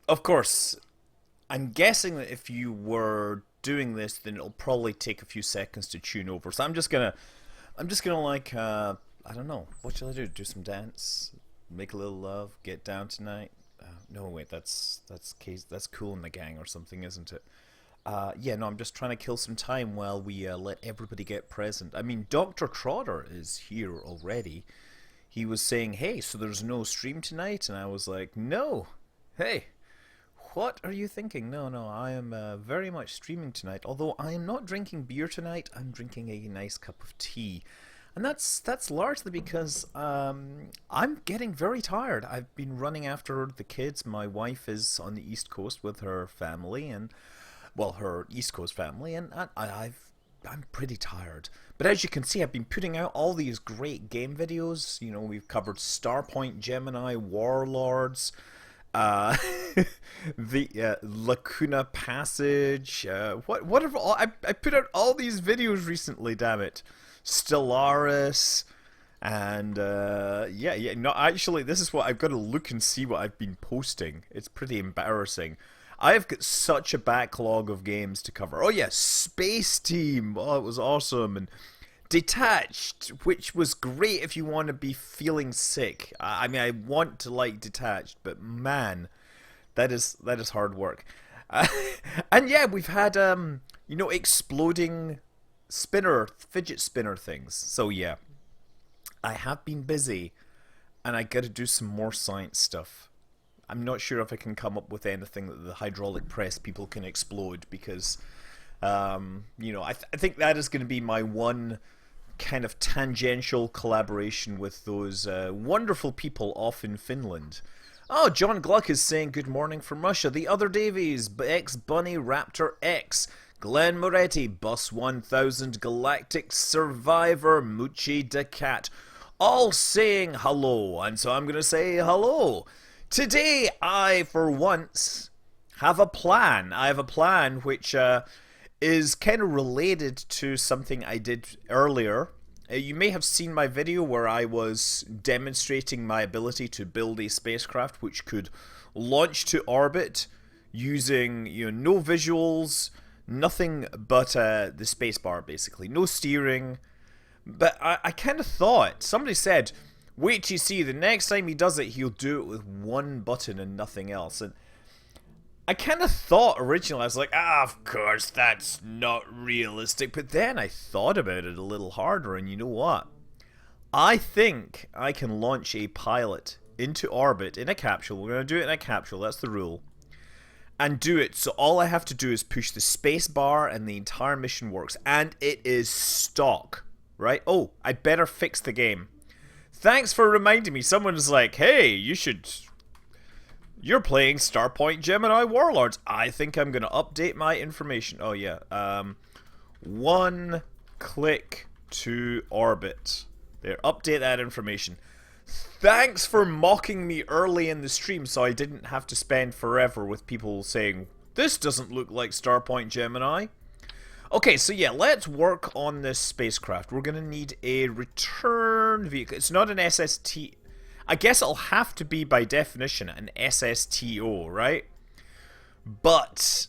of course, I'm guessing that if you were doing this, then it'll probably take a few seconds to tune over. So I'm just gonna like, I don't know, what shall I do? Do some dance, make a little love, get down tonight. No, wait, that's Cool in the Gang or something, isn't it? Yeah, no, I'm just trying to kill some time while we let everybody get present. I mean, Dr. Trotter is here already. He was saying, hey, so there's no stream tonight? And I was like, no. Hey, what are you thinking? No, no, I am very much streaming tonight. Although I am not drinking beer tonight, I'm drinking a nice cup of tea. And that's largely because I'm getting very tired. I've been running after the kids. My wife is on the East Coast with her family, and well, her East Coast family, and I'm pretty tired. But as you can see, I've been putting out all these great game videos. You know, we've covered Starpoint Gemini, Warlords, uh, the Lacuna Passage. What have all I put out all these videos recently? Damn it, Stellaris. And yeah, no, actually, this is what I've got to look and see what I've been posting. It's pretty embarrassing. I've got such a backlog of games to cover. Oh yeah, Space Team. Oh, it was awesome. And Detached, which was great if you want to be feeling sick. I mean, I want to like Detached, but man, that is hard work. Uh, and yeah, we've had exploding fidget spinner things. So yeah, I have been busy, and I got to do some more science stuff. I'm not sure if I can come up with anything that the hydraulic press people can explode because, I think that is going to be my one kind of tangential collaboration with those wonderful people off in Finland. Oh, John Gluck is saying good morning from Russia. The other Davies, X Bunny Raptor X, Glenn Moretti, Bus 1000, Galactic Survivor, Muchi the Cat, all saying hello, and so I'm going to say hello. Today, I, for once, have a plan. I have a plan which is kind of related to something I did earlier. You may have seen my video where I was demonstrating my ability to build a spacecraft which could launch to orbit using no visuals, nothing but the spacebar basically, no steering. But I kind of thought, somebody said, wait till you see, the next time he does it, he'll do it with one button and nothing else. And I kind of thought originally, I was like, of course, that's not realistic. But then I thought about it a little harder, and you know what? I think I can launch a pilot into orbit in a capsule. We're going to do it in a capsule, that's the rule. And do it, so all I have to do is push the space bar and the entire mission works. And it is stock, right? Oh, I better fix the game. Thanks for reminding me. Someone's like, hey, you're playing Starpoint Gemini Warlords. I think I'm going to update my information. Oh, yeah. One click to orbit. There, update that information. Thanks for mocking me early in the stream so I didn't have to spend forever with people saying, this doesn't look like Starpoint Gemini. Okay, so yeah, let's work on this spacecraft. We're going to need a return vehicle. It's not an SST. I guess it'll have to be, by definition, an SSTO, right? But,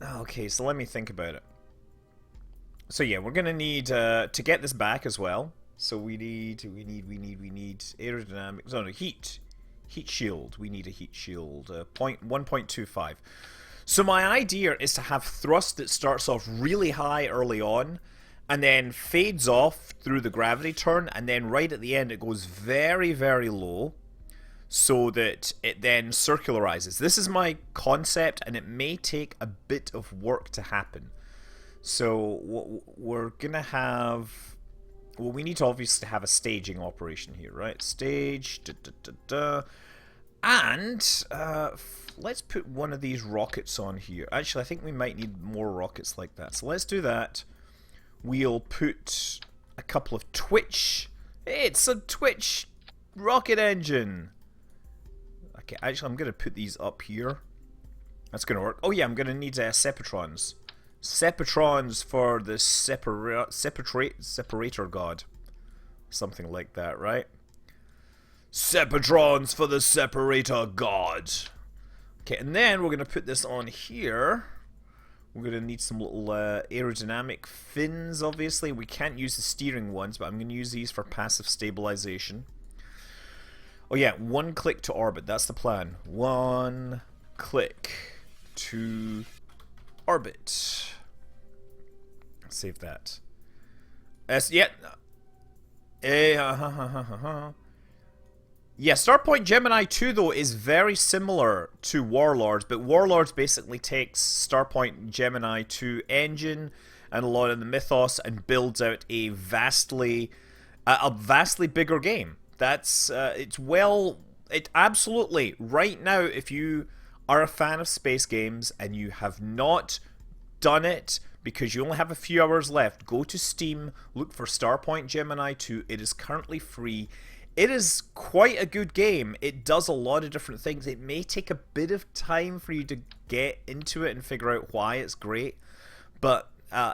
okay, so let me think about it. So yeah, we're going to need, to get this back as well. So we need aerodynamics, no, heat shield. We need a heat shield, 1.25. So my idea is to have thrust that starts off really high early on and then fades off through the gravity turn, and then right at the end it goes very, very low so that it then circularizes. This is my concept, and it may take a bit of work to happen. So we're going to have... Well, we need to obviously have a staging operation here, right? Stage, and let's put one of these rockets on here. Actually, I think we might need more rockets like that. So let's do that. We'll put a couple of Twitch. Hey, it's a Twitch rocket engine. Okay, actually, I'm going to put these up here. That's going to work. Oh, yeah, I'm going to need Sepatrons. Sepatrons for the separator god. Something like that, right? Sepatrons for the separator god. Okay, and then we're going to put this on here. We're going to need some little aerodynamic fins, obviously. We can't use the steering ones, but I'm going to use these for passive stabilization. Oh yeah, one click to orbit. That's the plan. One click to orbit. Save that. Yeah. Yeah, Starpoint Gemini 2, though, is very similar to Warlords, but Warlords basically takes Starpoint Gemini 2 engine and a lot of the mythos and builds out a vastly bigger game. That's it absolutely, right now, if you are a fan of space games and you have not done it because you only have a few hours left, go to Steam, look for Starpoint Gemini 2. It is currently free. It is quite a good game. It does a lot of different things. It may take a bit of time for you to get into it and figure out why it's great, but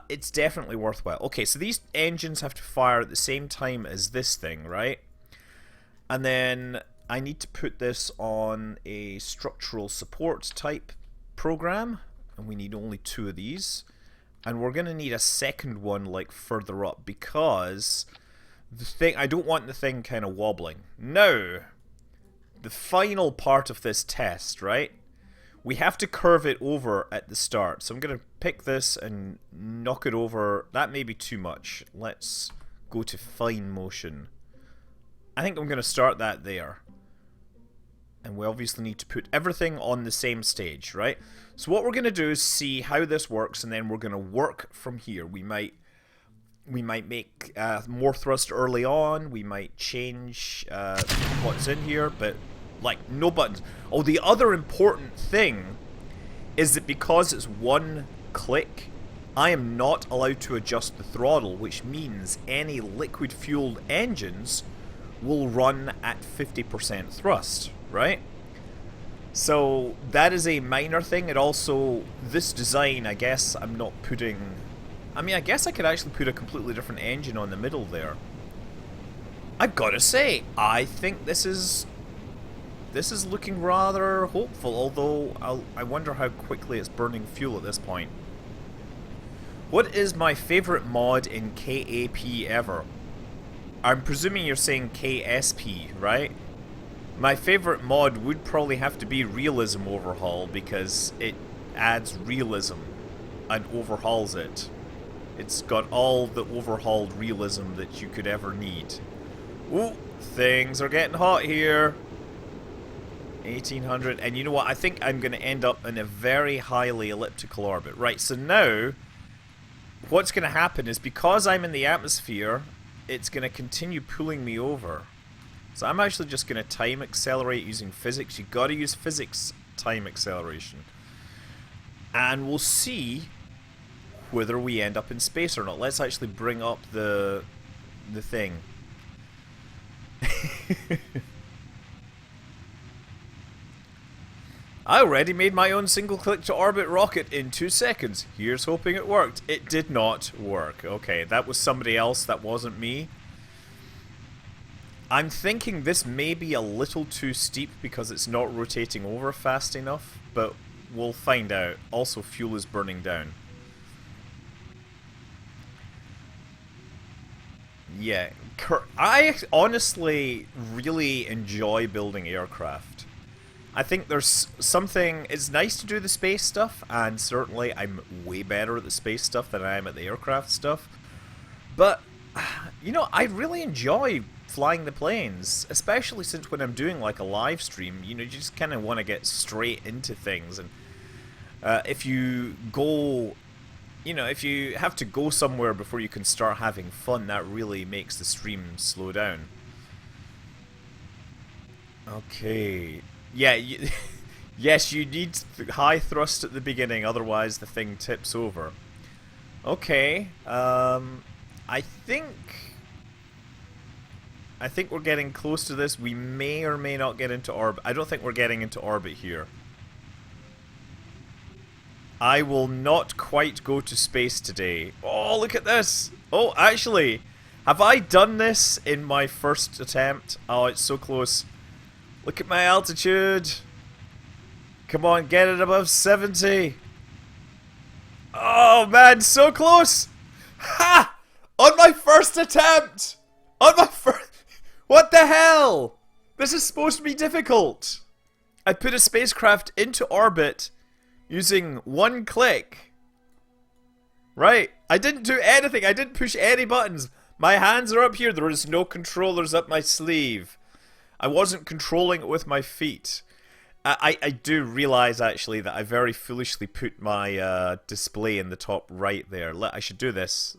it's definitely worthwhile. Okay, so these engines have to fire at the same time as this thing, right? And then I need to put this on a structural support type program, and we need only 2 of these. And we're going to need a second one like further up because the thing, I don't want the thing kind of wobbling. Now, the final part of this test, right? We have to curve it over at the start. So I'm going to pick this and knock it over. That may be too much. Let's go to fine motion. I think I'm going to start that there. And we obviously need to put everything on the same stage, right? So what we're going to do is see how this works, and then we're going to work from here. We might make more thrust early on. We might change what's in here, but like no buttons. Oh, the other important thing is that because it's one click, I am not allowed to adjust the throttle, which means any liquid-fueled engines will run at 50% thrust, right? So that is a minor thing. It also, this design, I guess I'm not putting... I mean, I guess I could actually put a completely different engine on the middle there. I've got to say, I think this is looking rather hopeful, although I wonder how quickly it's burning fuel at this point. What is my favorite mod in KAP ever? I'm presuming you're saying KSP, right? My favorite mod would probably have to be Realism Overhaul because it adds realism and overhauls it. It's got all the overhauled realism that you could ever need. Ooh, things are getting hot here. 1800, and you know what? I think I'm going to end up in a very highly elliptical orbit. Right, so now, what's going to happen is because I'm in the atmosphere, it's going to continue pulling me over. So I'm actually just going to time accelerate using physics. You've got to use physics time acceleration. And we'll see whether we end up in space or not. Let's actually bring up the thing. I already made my own single click to orbit rocket in 2 seconds. Here's hoping it worked. It did not work. Okay, that was somebody else, that wasn't me. I'm thinking this may be a little too steep because it's not rotating over fast enough, but we'll find out. Also, fuel is burning down. Yeah, I honestly really enjoy building aircraft. I think there's something, it's nice to do the space stuff, and certainly I'm way better at the space stuff than I am at the aircraft stuff. But, you know, I really enjoy flying the planes, especially since when I'm doing like a live stream, you know, you just kind of want to get straight into things. And if you go, you know, if you have to go somewhere before you can start having fun, that really makes the stream slow down. Okay. Yeah, yes, you need high thrust at the beginning, otherwise the thing tips over. Okay, I think we're getting close to this. We may or may not get into orbit. I don't think we're getting into orbit here. I will not quite go to space today. Oh, look at this! Oh, actually, have I done this in my first attempt? Oh, it's so close. Look at my altitude. Come on, get it above 70. Oh man, so close. Ha! On my first attempt. On my first... What the hell? This is supposed to be difficult. I put a spacecraft into orbit using one click. Right. I didn't do anything. I didn't push any buttons. My hands are up here. There is no controllers up my sleeve. I wasn't controlling it with my feet. I do realize actually that I very foolishly put my display in the top right there. I should do this.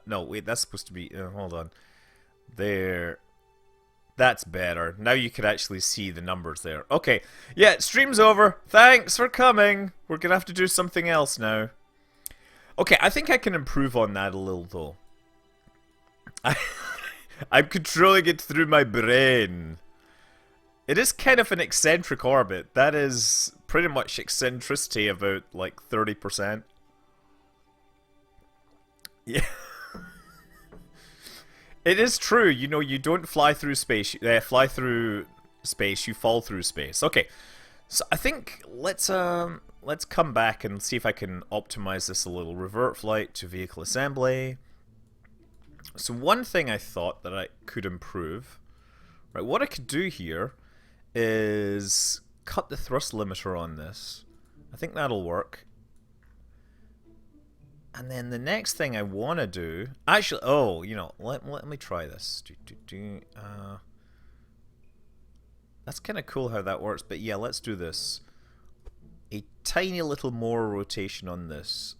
No, wait, that's supposed to be... hold on. There. That's better. Now you can actually see the numbers there. Okay. Yeah, stream's over. Thanks for coming. We're going to have to do something else now. Okay, I think I can improve on that a little, though. I'm controlling it through my brain. It is kind of an eccentric orbit. That is pretty much eccentricity about, like, 30%. Yeah. It is true, you know, you don't fly through space, you fall through space. Okay, so I think let's come back and see if I can optimize this a little. Revert flight to vehicle assembly. So one thing I thought that I could improve, right, what I could do here is cut the thrust limiter on this. I think that'll work. And then the next thing I want to do... Actually, oh, you know, let me try this. That's kind of cool how that works, but yeah, let's do this. A tiny little more rotation on this.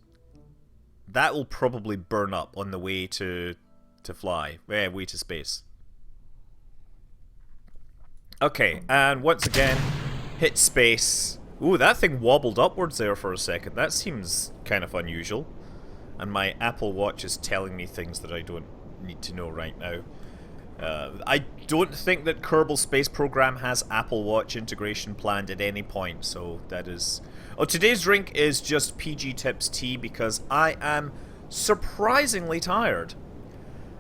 That will probably burn up on the way to fly. Way to space. Okay, and once again, hit space. Ooh, that thing wobbled upwards there for a second. That seems kind of unusual. And my Apple Watch is telling me things that I don't need to know right now. I don't think that Kerbal Space Program has Apple Watch integration planned at any point, so that is... Oh, today's drink is just PG Tips tea because I am surprisingly tired.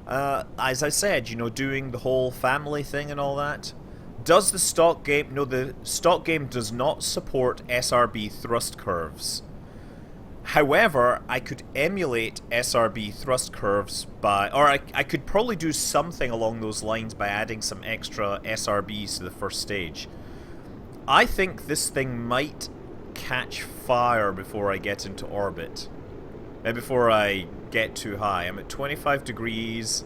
As I said, you know, doing the whole family thing and all that. Does the stock game... No, the stock game does not support SRB thrust curves. However, I could emulate SRB thrust curves by... Or I could probably do something along those lines by adding some extra SRBs to the first stage. I think this thing might catch fire before I get into orbit. Maybe before I get too high. I'm at 25 degrees.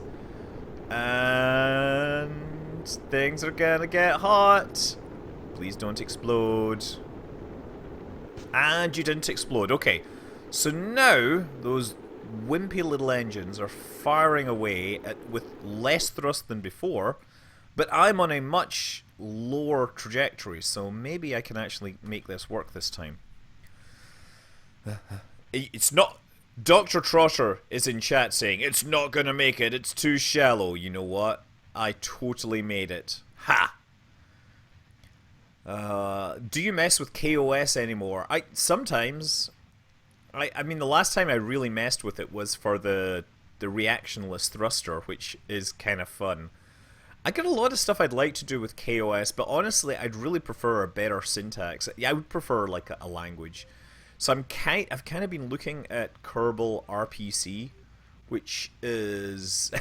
And things are gonna get hot. Please don't explode. And you didn't explode. Okay. So now, those wimpy little engines are firing away with less thrust than before, but I'm on a much lower trajectory, so maybe I can actually make this work this time. It's not... Dr. Trotter is in chat saying, it's not gonna make it, it's too shallow. You know what? I totally made it. Ha! Do you mess with KOS anymore? Sometimes... I mean, the last time I really messed with it was for the reactionless thruster, which is kind of fun. I got a lot of stuff I'd like to do with KOS, but honestly, I'd really prefer a better syntax. Yeah, I would prefer like a language. So I've kind of been looking at Kerbal RPC, which is...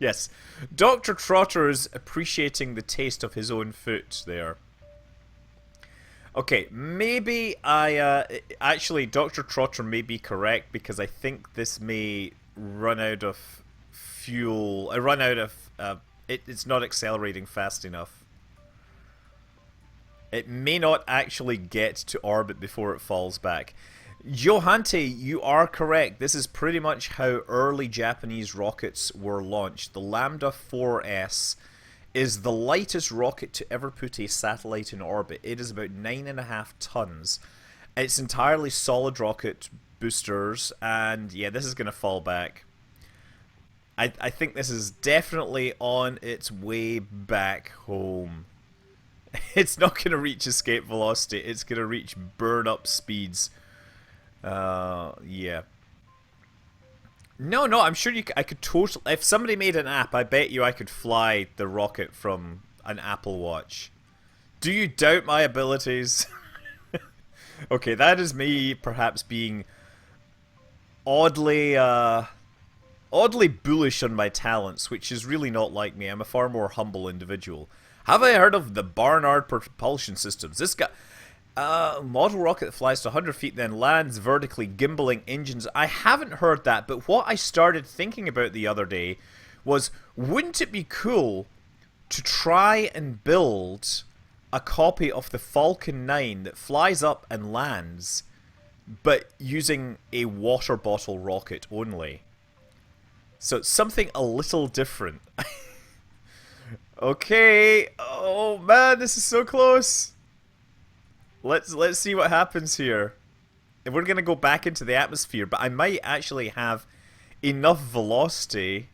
Yes, Dr. Trotter is appreciating the taste of his own foot there. Okay, maybe actually, Dr. Trotter may be correct because I think this may run out of fuel. It's not accelerating fast enough. It may not actually get to orbit before it falls back. Johante, you are correct. This is pretty much how early Japanese rockets were launched. The Lambda 4S is the lightest rocket to ever put a satellite in orbit. It is about 9.5 tons. It's entirely solid rocket boosters, and yeah, this is going to fall back. I think this is definitely on its way back home. It's not going to reach escape velocity. It's going to reach burn-up speeds. Yeah. No, I'm sure I could totally... If somebody made an app, I bet you I could fly the rocket from an Apple Watch. Do you doubt my abilities? Okay, that is me perhaps being oddly, oddly bullish on my talents, which is really not like me. I'm a far more humble individual. Have I heard of the Barnard propulsion systems? This guy, model rocket that flies to 100 feet, then lands vertically, gimbaling engines. I haven't heard that, but what I started thinking about the other day was, wouldn't it be cool to try and build a copy of the Falcon 9 that flies up and lands, but using a water bottle rocket only? So it's something a little different. Okay. Oh man, this is so close. Let's see what happens here. And we're gonna go back into the atmosphere, but I might actually have enough velocity.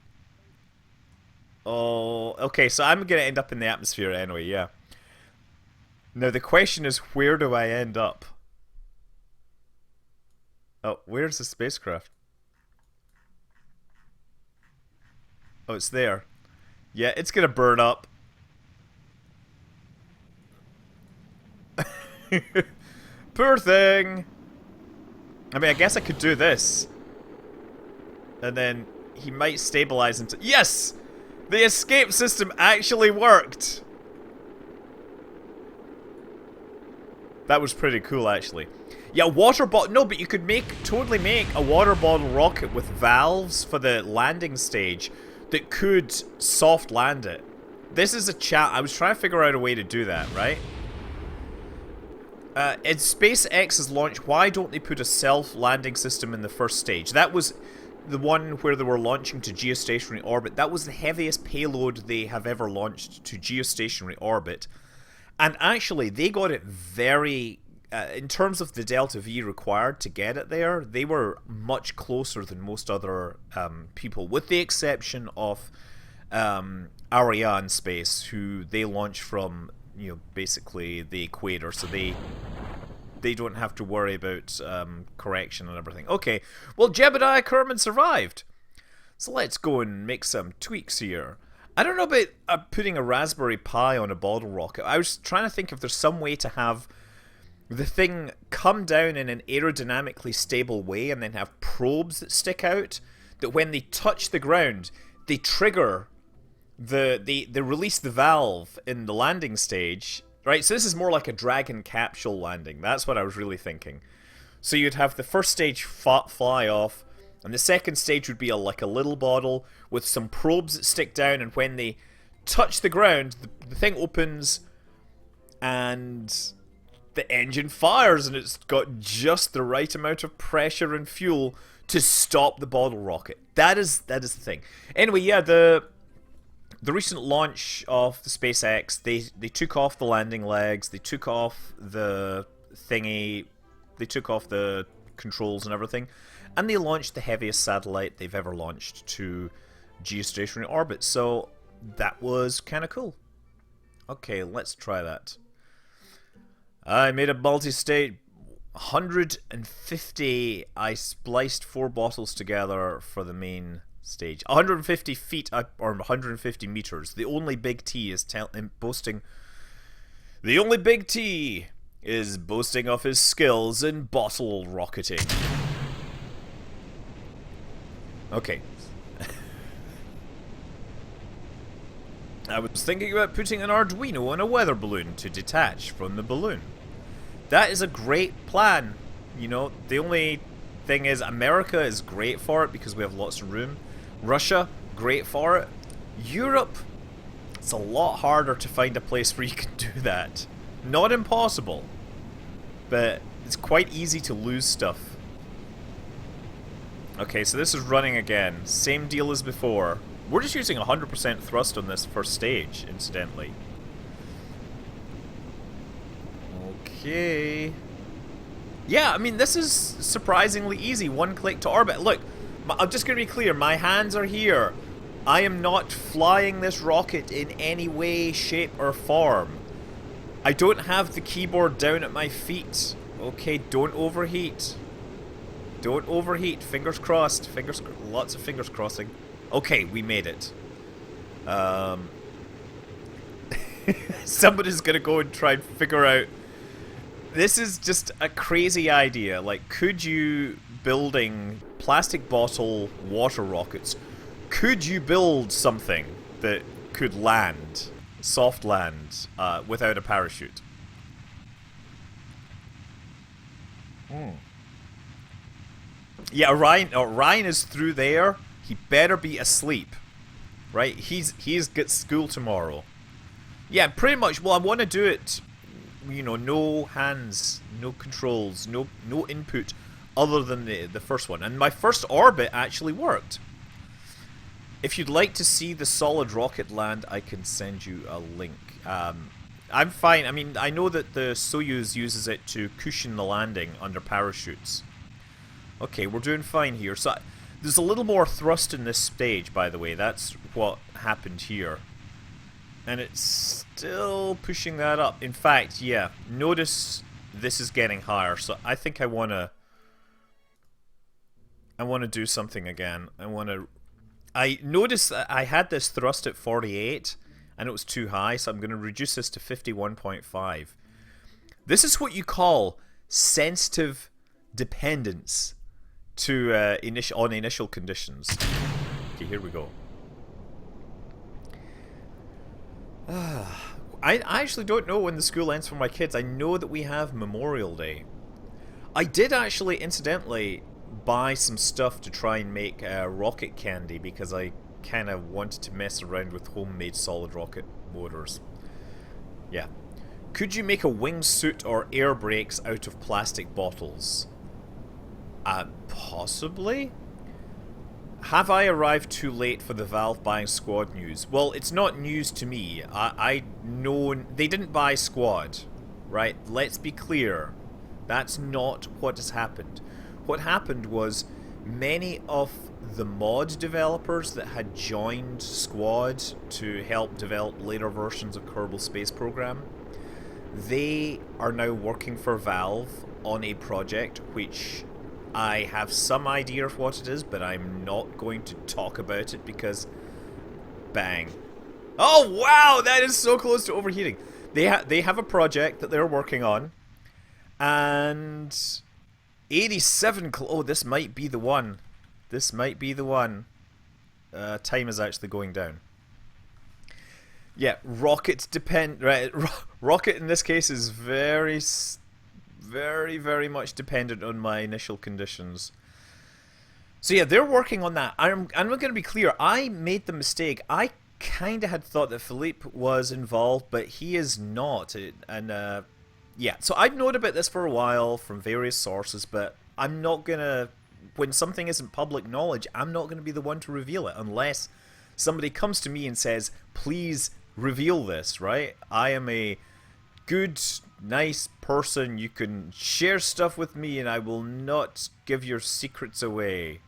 Oh, okay, so I'm gonna end up in the atmosphere anyway, yeah. Now the question is, where do I end up? Oh, where's the spacecraft? Oh, it's there. Yeah, it's gonna burn up. Poor thing. I mean, I guess I could do this. And then he might stabilize into... Yes! The escape system actually worked! That was pretty cool, actually. Yeah, water bottle... No, but you could totally make a water bottle rocket with valves for the landing stage that could soft land it. This is a chat. I was trying to figure out a way to do that, right? In SpaceX's launch, why don't they put a self-landing system in the first stage? That was the one where they were launching to geostationary orbit. That was the heaviest payload they have ever launched to geostationary orbit. And actually, they got it very... in terms of the Delta V required to get it there, they were much closer than most other people, with the exception of Arianespace, who they launched from, you know, basically the equator, so they don't have to worry about correction and everything. Okay, well, Jebediah Kerman survived. So let's go and make some tweaks here. I don't know about putting a Raspberry Pi on a bottle rocket. I was trying to think if there's some way to have the thing come down in an aerodynamically stable way and then have probes that stick out, that when they touch the ground, they trigger they release the valve in the landing stage, right? So this is more like a Dragon capsule landing. That's what I was really thinking. So you'd have the first stage fly off, and the second stage would be like a little bottle with some probes that stick down, and when they touch the ground, the thing opens and the engine fires, and it's got just the right amount of pressure and fuel to stop the bottle rocket. That is the thing. Anyway, yeah, the recent launch of the SpaceX, they took off the landing legs, they took off the thingy, they took off the controls and everything, and they launched the heaviest satellite they've ever launched to geostationary orbit. So that was kind of cool. Okay, let's try that. I made a multi-state 150. I spliced 4 bottles together for the main stage. 150 feet or 150 meters. The only big T is boasting. The only big T is boasting of his skills in bottle rocketing. Okay. I was thinking about putting an Arduino on a weather balloon to detach from the balloon. That is a great plan. You know, the only thing is America is great for it because we have lots of room. Russia, great for it. Europe, it's a lot harder to find a place where you can do that. Not impossible, but it's quite easy to lose stuff. Okay, so this is running again. Same deal as before. We're just using 100% thrust on this first stage, incidentally. Okay. Yeah, I mean, this is surprisingly easy. One click to orbit. Look, I'm just going to be clear. My hands are here. I am not flying this rocket in any way, shape, or form. I don't have the keyboard down at my feet. Okay, don't overheat. Don't overheat. Fingers crossed. Lots of fingers crossing. Okay, we made it. Somebody's gonna go and try and figure out This is just a crazy idea. Like, could you, building plastic bottle water rockets, could you build something that could land, soft land, without a parachute? Hmm. Yeah, Ryan is through there. He better be asleep, right? He's got school tomorrow. Yeah, pretty much. Well, I want to do it. You know, no hands, no controls, no input, other than the first one. And my first orbit actually worked. If you'd like to see the solid rocket land, I can send you a link. I'm fine. I mean, I know that the Soyuz uses it to cushion the landing under parachutes. Okay, we're doing fine here. So there's a little more thrust in this stage, by the way. That's what happened here. And it's still pushing that up. In fact, yeah, notice this is getting higher. So I think I want to do something again. I noticed that I had this thrust at 48 and it was too high, so I'm going to reduce this to 51.5. This is what you call sensitive dependence to initial conditions. Okay, here we go. I actually don't know when the school ends for my kids. I know that we have Memorial Day. I did actually, incidentally, buy some stuff to try and make rocket candy because I kind of wanted to mess around with homemade solid rocket motors. Yeah. Could you make a wingsuit or air brakes out of plastic bottles? Possibly? Have I arrived too late for the Valve buying Squad news? Well, it's not news to me. I know they didn't buy Squad, right? Let's be clear. That's not what has happened. What happened was many of the mod developers that had joined Squad to help develop later versions of Kerbal Space Program, they are now working for Valve on a project which I have some idea of what it is, but I'm not going to talk about it because bang. Oh wow, that is so close to overheating. They have a project that they're working on, and 87 oh, this might be the one. This might be the one. Time is actually going down. Yeah, rocket depend right. Rocket in this case is very much dependent on my initial conditions. So yeah, they're working on that. I'm going to be clear. I made the mistake. I kind of had thought that Philippe was involved, but he is not. And yeah, so I've known about this for a while from various sources, but I'm not going to... When something isn't public knowledge, I'm not going to be the one to reveal it unless somebody comes to me and says, please reveal this, right? I am a good, nice person. You can share stuff with me and I will not give your secrets away.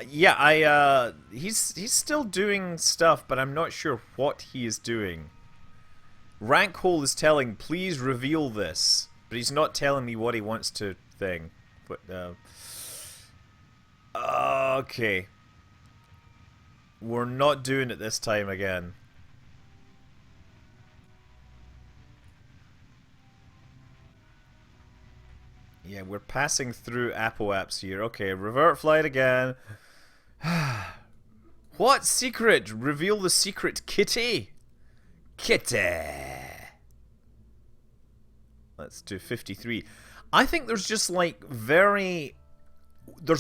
Yeah, he's still doing stuff, but I'm not sure what he is doing. Rankhole is telling, please reveal this, but he's not telling me what he wants to thing. But okay, we're not doing it this time again. Yeah, we're passing through apoaps here. Okay, revert flight again. What secret? Reveal the secret, Kitty. Kitty. Let's do 53. I think there's just like there's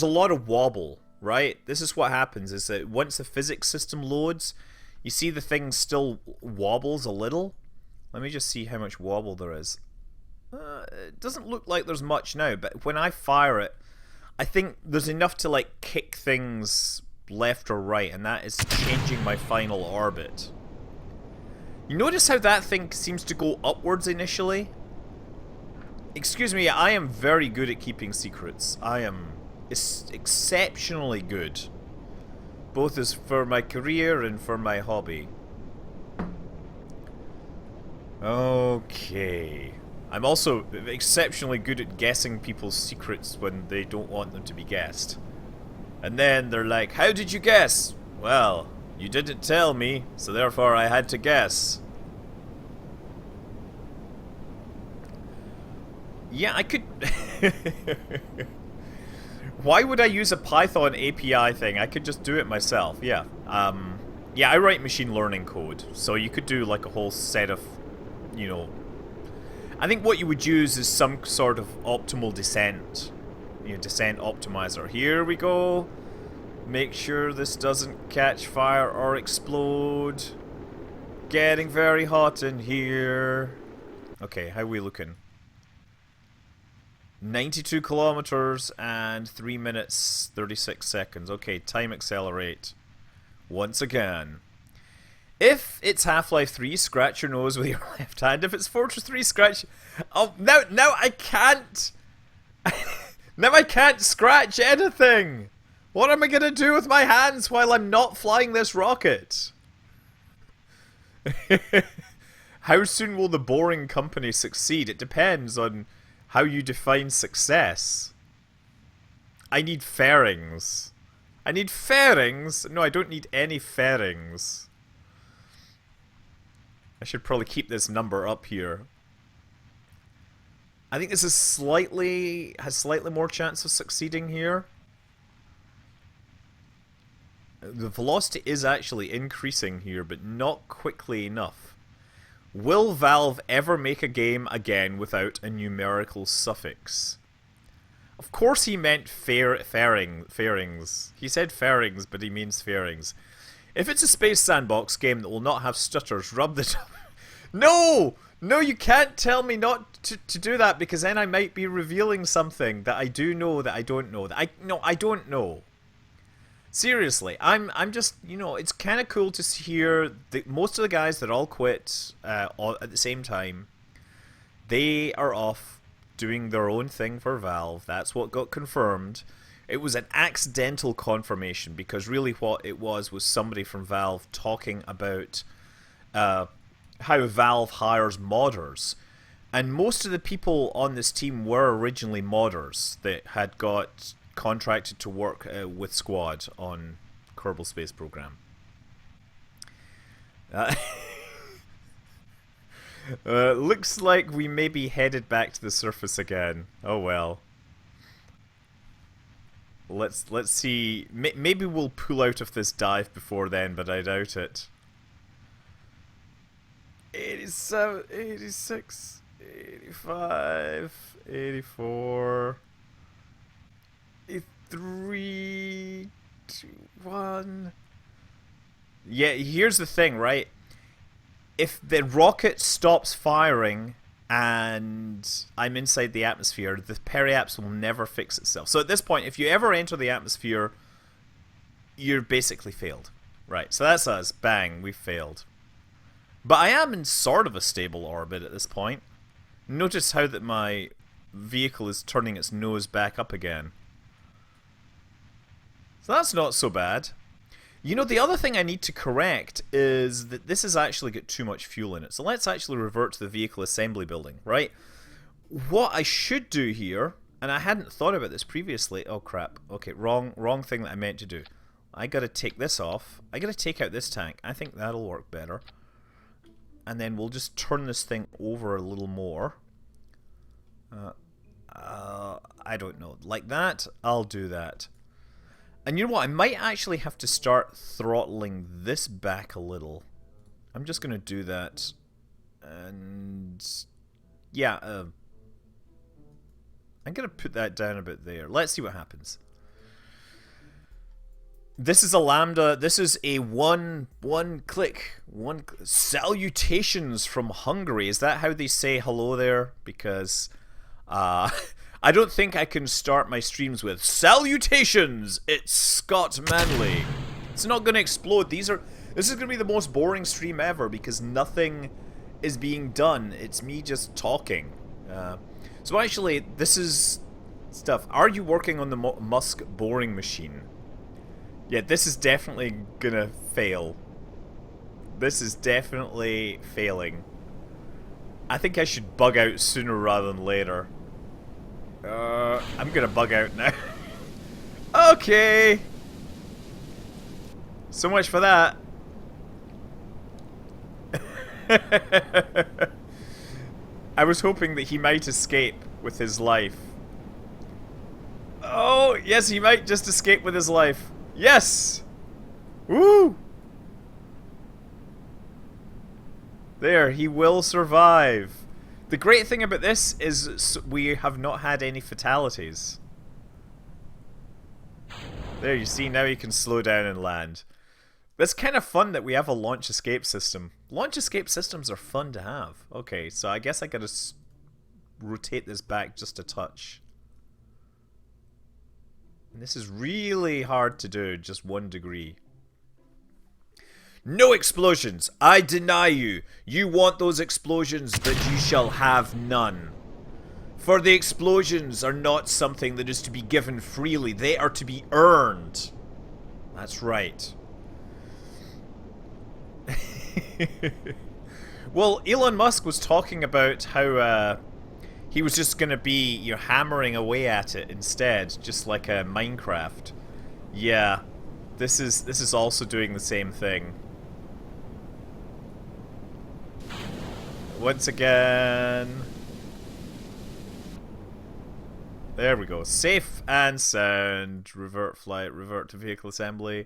a lot of wobble, right? This is what happens, is that once the physics system loads, you see the thing still wobbles a little. Let me just see how much wobble there is. It doesn't look like there's much now, but when I fire it, I think there's enough to like kick things left or right, and that is changing my final orbit. You notice how that thing seems to go upwards initially? Excuse me, I am very good at keeping secrets. I am exceptionally good. Both as for my career and for my hobby. Okay. I'm also exceptionally good at guessing people's secrets when they don't want them to be guessed. And then they're like, how did you guess? Well, you didn't tell me, so therefore I had to guess. Yeah, I could... Why would I use a Python API thing? I could just do it myself, yeah. Yeah, I write machine learning code, so you could do like a whole set of, you know... I think what you would use is some sort of optimal descent. You know, descent optimizer. Here we go. Make sure this doesn't catch fire or explode. Getting very hot in here. Okay, how are we looking? 92 kilometers and 3 minutes 36 seconds. Okay, time accelerate. Once again. If it's Half-Life 3, scratch your nose with your left hand. If it's Fortress 3, scratch... Oh, now I can't... Now I can't scratch anything! What am I gonna do with my hands while I'm not flying this rocket? How soon will the Boring Company succeed? It depends on how you define success. I need fairings. I need fairings? No, I don't need any fairings. I should probably keep this number up here. I think this is has slightly more chance of succeeding here. The velocity is actually increasing here, but not quickly enough. Will Valve ever make a game again without a numerical suffix? Of course he meant fairings. He said fairings, but he means fairings. If it's a space sandbox game that will not have stutters, rub the... No! No, you can't tell me not to do that, because then I might be revealing something that I do know that I don't know. I don't know. Seriously, I'm just, you know, it's kind of cool to hear most of the guys that all quit all at the same time. They are off doing their own thing for Valve. That's what got confirmed. It was an accidental confirmation, because really what it was somebody from Valve talking about how Valve hires modders. And most of the people on this team were originally modders that had got contracted to work with Squad on Kerbal Space Program. Looks like we may be headed back to the surface again. Oh well. Let's see. Maybe we'll pull out of this dive before then, but I doubt it. 87, 86, 85, 84, 83, 2, 1. Yeah, here's the thing, right? If the rocket stops firing and I'm inside the atmosphere, the periaps will never fix itself. So at this point, if you ever enter the atmosphere, you're basically failed. Right, so that's us. Bang, we failed. But I am in sort of a stable orbit at this point. Notice how that my vehicle is turning its nose back up again. So that's not so bad. You know, the other thing I need to correct is that this has actually got too much fuel in it. So let's actually revert to the vehicle assembly building, right? What I should do here, and I hadn't thought about this previously. Oh crap. Okay, wrong thing that I meant to do. I gotta take this off. I gotta take out this tank. I think that'll work better. And then we'll just turn this thing over a little more. I don't know. Like that, I'll do that. And you know what? I might actually have to start throttling this back a little. I'm just going to do that. And yeah, I'm going to put that down a bit there. Let's see what happens. This is a Lambda. This is a one click. Salutations from Hungary. Is that how they say hello there? Because I don't think I can start my streams with salutations. It's Scott Manley. It's not going to explode. This is going to be the most boring stream ever because nothing is being done. It's me just talking. So actually, this is stuff. Are you working on the Musk boring machine? Yeah, this is definitely gonna fail. This is definitely failing. I think I should bug out sooner rather than later. I'm gonna bug out now. Okay. So much for that. I was hoping that he might escape. with his life. Oh, yes, he might just escape with his life. Yes! Woo! There, he will survive. The great thing about this is we have not had any fatalities. There, you see, now you can slow down and land. It's kind of fun that we have a launch escape system. Launch escape systems are fun to have. Okay, so I guess I gotta rotate this back just a touch. And this is really hard to do, just 1 degree. No explosions! I deny you! You want those explosions, but you shall have none. For the explosions are not something that is to be given freely, they are to be earned. That's right. Well, Elon Musk was talking about how he was just gonna be, you know, hammering away at it instead, just like a Minecraft. Yeah, this is also doing the same thing. Once again. There we go. Safe and sound. Revert flight. Revert to vehicle assembly.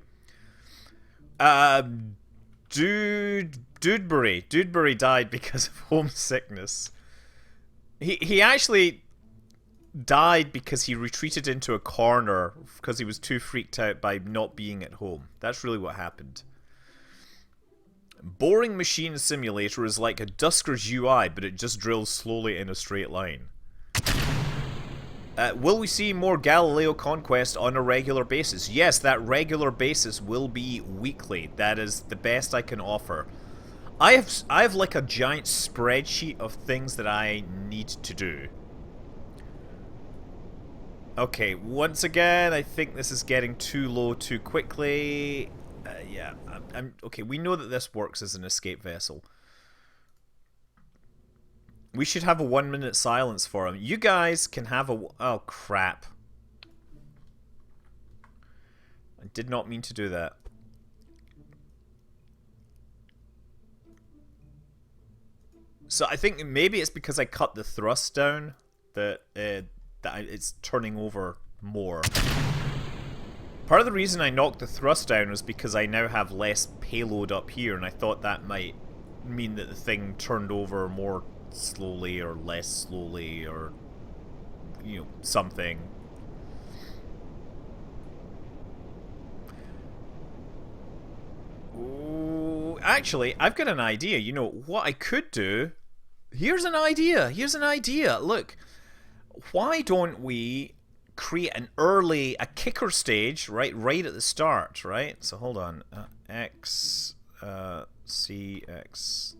Dudebury died because of homesickness. He actually died because he retreated into a corner because he was too freaked out by not being at home. That's really what happened. Boring Machine Simulator is like a Dusker's UI, but it just drills slowly in a straight line. Will we see more Galileo Conquest on a regular basis? Yes, that regular basis will be weekly. That is the best I can offer. I have like a giant spreadsheet of things that I need to do. Okay, once again, I think this is getting too low too quickly. Yeah, okay, we know that this works as an escape vessel. We should have a 1-minute silence for him. You guys can have a... Oh, crap. I did not mean to do that. So I think maybe it's because I cut the thrust down that, it's turning over more. Part of the reason I knocked the thrust down was because I now have less payload up here, and I thought that might mean that the thing turned over more slowly or less slowly, or, you know, something. Ooh, actually, I've got an idea. You know, what I could do... Here's an idea! Here's an idea! Look, why don't we create a kicker stage right at the start, right? So hold on, X, C, X,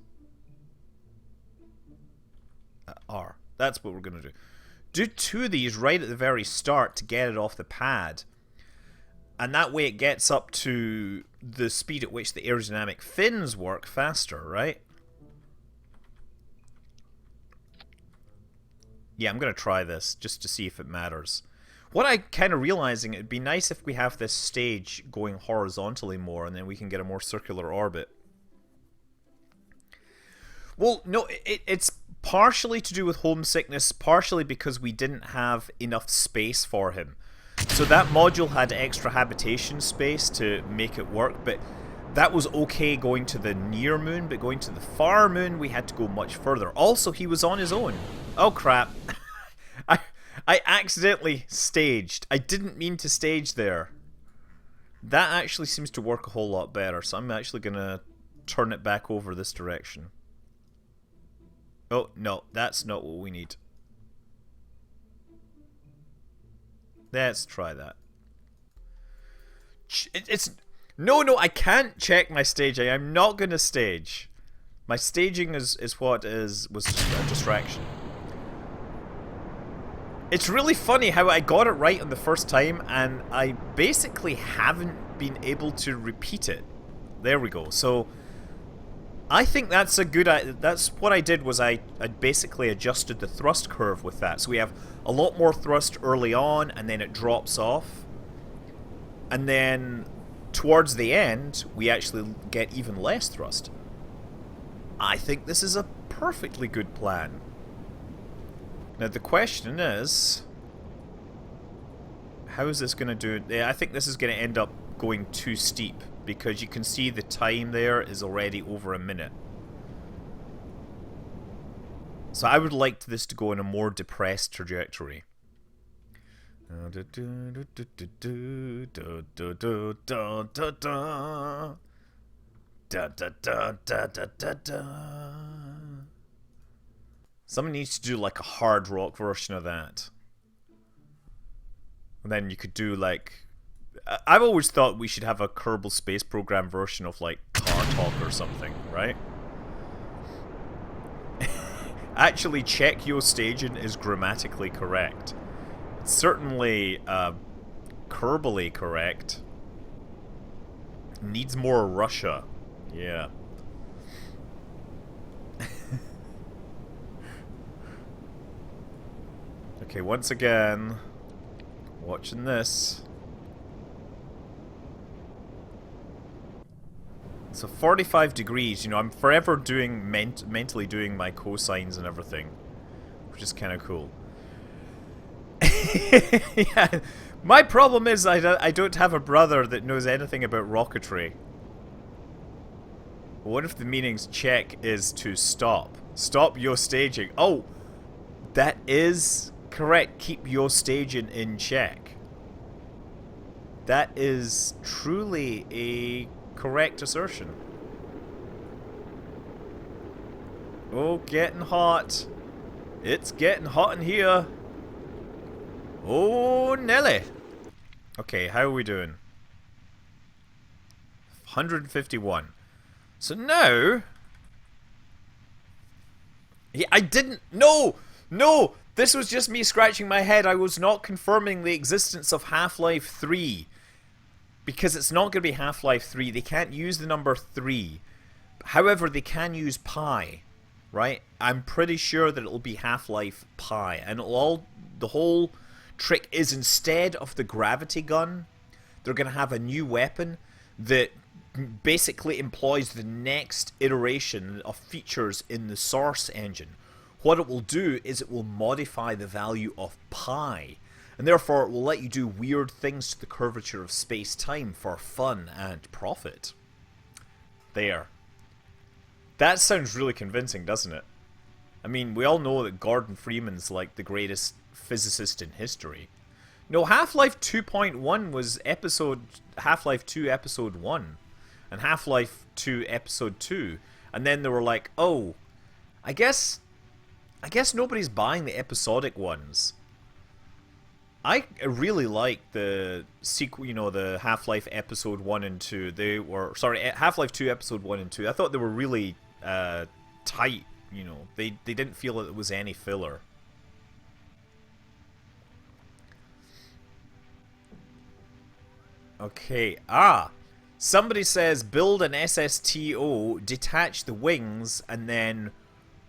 R. That's what we're gonna do. Do 2 of these right at the very start to get it off the pad, and that way it gets up to the speed at which the aerodynamic fins work faster, right? Yeah, I'm gonna try this just to see if it matters. What I kind of realizing, it'd be nice if we have this stage going horizontally more, and then we can get a more circular orbit. Well, no, it's partially to do with homesickness, partially because we didn't have enough space for him. So that module had extra habitation space to make it work, but that was okay going to the near moon, but going to the far moon, we had to go much further. Also, he was on his own. Oh, crap. I accidentally staged. I didn't mean to stage there. That actually seems to work a whole lot better, so I'm actually going to turn it back over this direction. Oh, no, that's not what we need. Let's try that. No, I can't check my staging. I'm not going to stage. My staging was a distraction. It's really funny how I got it right on the first time, and I basically haven't been able to repeat it. There we go. So I think that's a good... That's what I did, was I basically adjusted the thrust curve with that. So we have a lot more thrust early on, and then it drops off. And then towards the end, we actually get even less thrust. I think this is a perfectly good plan. Now the question is, how is this going to do? Yeah, I think this is going to end up going too steep because you can see the time there is already over a minute. So I would like this to go in a more depressed trajectory. Someone needs to do like a hard rock version of that. And then you could do like... I've always thought we should have a Kerbal Space Program version of like Car Talk or something, right? Actually, check your staging is grammatically correct. It's certainly Kerbally correct. Needs more Russia. Yeah. Okay, once again, watching this. So 45 degrees, you know, I'm forever doing mentally doing my cosines and everything, which is kind of cool. Yeah, my problem is I don't have a brother that knows anything about rocketry. What if the meaning's check is to stop? Stop your staging. Oh, that is correct. Keep your staging in check. That is truly a correct assertion. Oh, getting hot. It's getting hot in here. Oh, Nelly. Okay, how are we doing? 151. So now... Yeah, I didn't... No! No! This was just me scratching my head. I was not confirming the existence of Half-Life 3. Because it's not going to be Half-Life 3. They can't use the number 3. However, they can use pi. Right? I'm pretty sure that it'll be Half-Life pi. And the whole trick is instead of the gravity gun, they're going to have a new weapon that basically employs the next iteration of features in the Source engine. What it will do is it will modify the value of pi, and therefore it will let you do weird things to the curvature of space-time for fun and profit. There. That sounds really convincing, doesn't it? I mean, we all know that Gordon Freeman's like the greatest physicist in history. No, Half-Life 2.1 was Half-Life 2 Episode 1. And Half-Life 2 Episode 2. And then they were like, oh, I guess nobody's buying the episodic ones. I really like the sequel, you know, the Half-Life Episode 1 and 2. They were, sorry, Half-Life 2 Episode 1 and 2. I thought they were really tight, you know. They didn't feel that it was any filler. Okay, somebody says build an SSTO, detach the wings, and then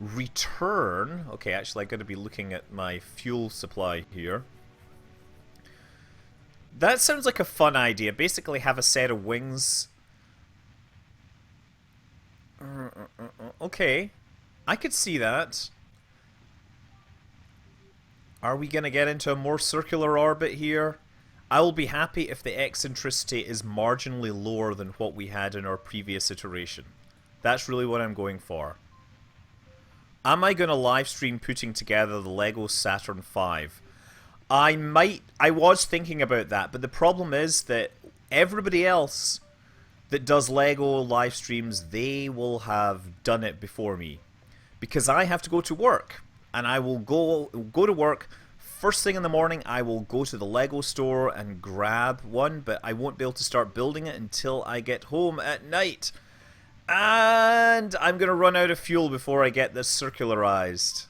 return. Okay, actually I'm going to be looking at my fuel supply here. That sounds like a fun idea. Basically have a set of wings. Okay, I could see that. Are we going to get into a more circular orbit here? I will be happy if the eccentricity is marginally lower than what we had in our previous iteration. That's really what I'm going for. Am I going to live stream putting together the Lego Saturn V? I was thinking about that, but the problem is that everybody else that does Lego live streams, they will have done it before me. Because I have to go to work, and I will go to work. First thing in the morning, I will go to the Lego store and grab one, but I won't be able to start building it until I get home at night. And I'm going to run out of fuel before I get this circularized.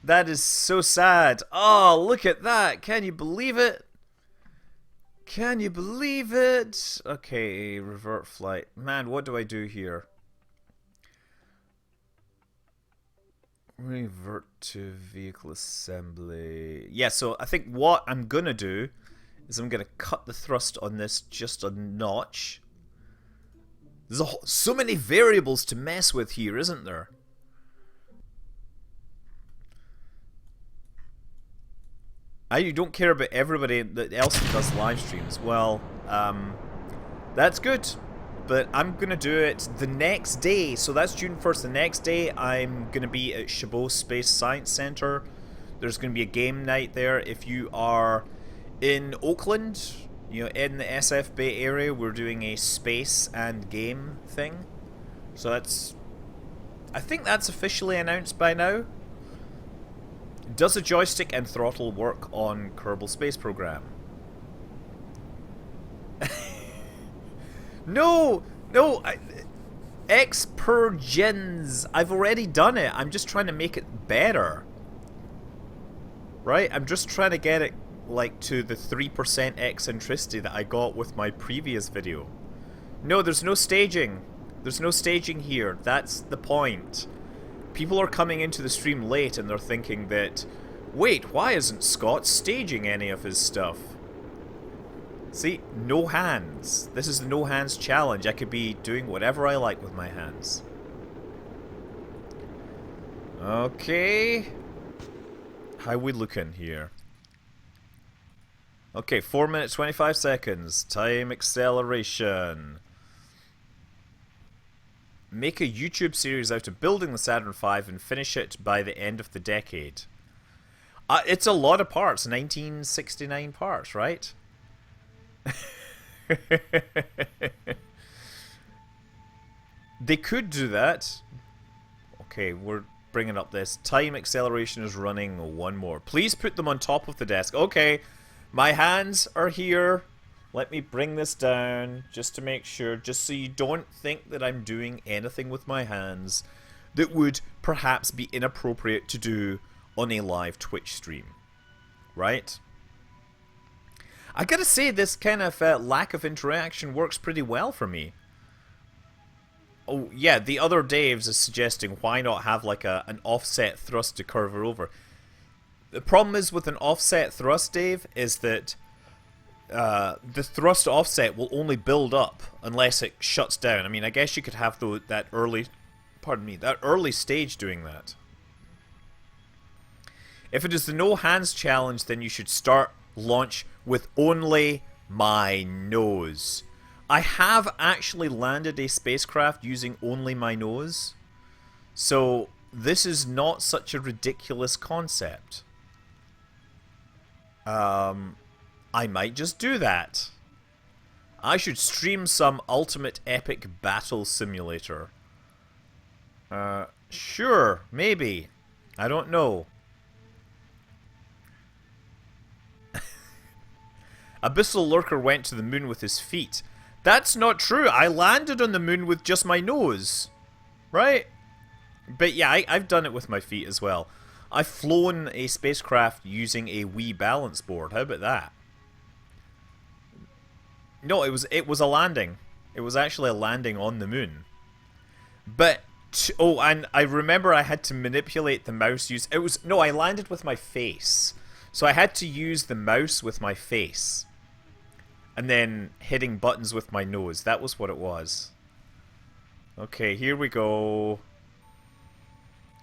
That is so sad. Oh, look at that. Can you believe it? Can you believe it? Okay, revert flight. Man, what do I do here? Revert to vehicle assembly. Yeah, so I think what I'm gonna do is I'm gonna cut the thrust on this just a notch. There's so many variables to mess with here, isn't there? I don't care about everybody else that does live streams. Well, that's good. But I'm going to do it the next day. So that's June 1st. The next day, I'm going to be at Chabot Space Science Center. There's going to be a game night there. If you are in Oakland, you know, in the SF Bay area, we're doing a space and game thing. So that's... I think that's officially announced by now. Does a joystick and throttle work on Kerbal Space Program? No! No! X per gens. I've already done it. I'm just trying to make it better. Right? I'm just trying to get it like to the 3% eccentricity that I got with my previous video. No, there's no staging. There's no staging here. That's the point. People are coming into the stream late and they're thinking that, wait, why isn't Scott staging any of his stuff? See, no hands. This is the no hands challenge. I could be doing whatever I like with my hands. Okay. How we looking here? Okay, 4 minutes 25 seconds. Time acceleration. Make a YouTube series out of building the Saturn V and finish it by the end of the decade. It's a lot of parts. 1969 parts, right? They could do that. Okay, we're bringing up this. Time acceleration is running one more. Please put them on top of the desk. Okay, my hands are here. Let me bring this down just to make sure, just so you don't think that I'm doing anything with my hands that would perhaps be inappropriate to do on a live Twitch stream. Right? I gotta say, this kind of lack of interaction works pretty well for me. Oh, yeah, the other Daves is suggesting why not have like an offset thrust to curve her over. The problem is with an offset thrust, Dave, is that the thrust offset will only build up unless it shuts down. I mean, I guess you could have that early stage doing that. If it is the no hands challenge, then you should start launch with only my nose. I have actually landed a spacecraft using only my nose, so this is not such a ridiculous concept. I might just do that. I should stream some ultimate epic battle simulator. Sure, maybe. I don't know. Abyssal Lurker went to the moon with his feet. That's not true. I landed on the moon with just my nose. Right? But yeah, I've done it with my feet as well. I've flown a spacecraft using a Wii balance board. How about that? No, it was a landing. It was actually a landing on the moon. But oh, and I remember I had to manipulate the mouse. No, I landed with my face. So I had to use the mouse with my face. And then hitting buttons with my nose. That was what it was. Okay, here we go.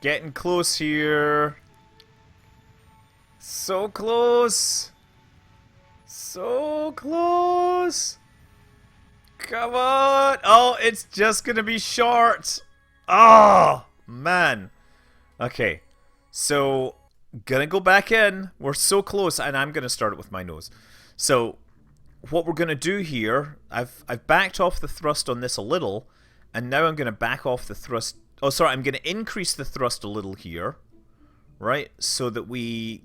Getting close here. So close. So close. Come on. Oh, it's just going to be short. Oh, man. Okay. So, gonna go back in. We're so close, and I'm going to start it with my nose. So, what we're going to do here, I've backed off the thrust on this a little, and now I'm going to back off the thrust. Oh, sorry, I'm going to increase the thrust a little here, right? So that we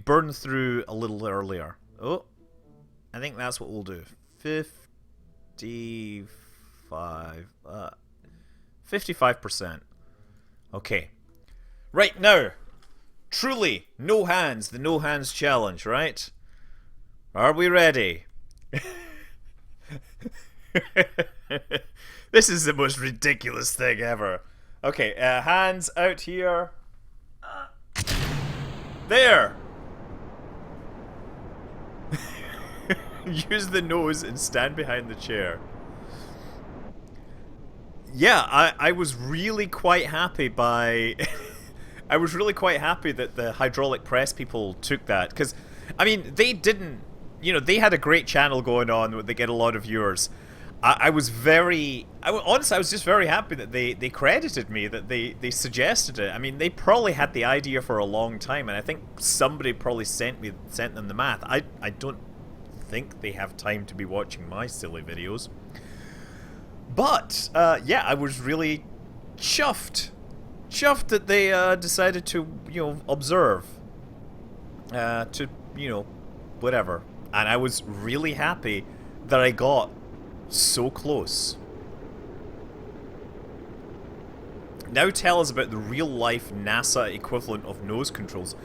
burn through a little earlier. Oh, I think that's what we'll do. 55%. Okay. Right now, truly, no hands, the no hands challenge, right? Are we ready? This is the most ridiculous thing ever. Okay, hands out here. There! Use the nose and stand behind the chair. Yeah, I was really quite happy by I was really quite happy that the hydraulic press people took that, because, I mean, they didn't, you know, they had a great channel going on where they get a lot of viewers. I was very, honestly, I was just very happy that they credited me, that they suggested it. I mean, they probably had the idea for a long time, and I think somebody probably sent them the math. I don't think they have time to be watching my silly videos. But, yeah, I was really chuffed that they decided to, you know, observe, to, you know, whatever. And I was really happy that I got so close. Now tell us about the real-life NASA equivalent of nose controls.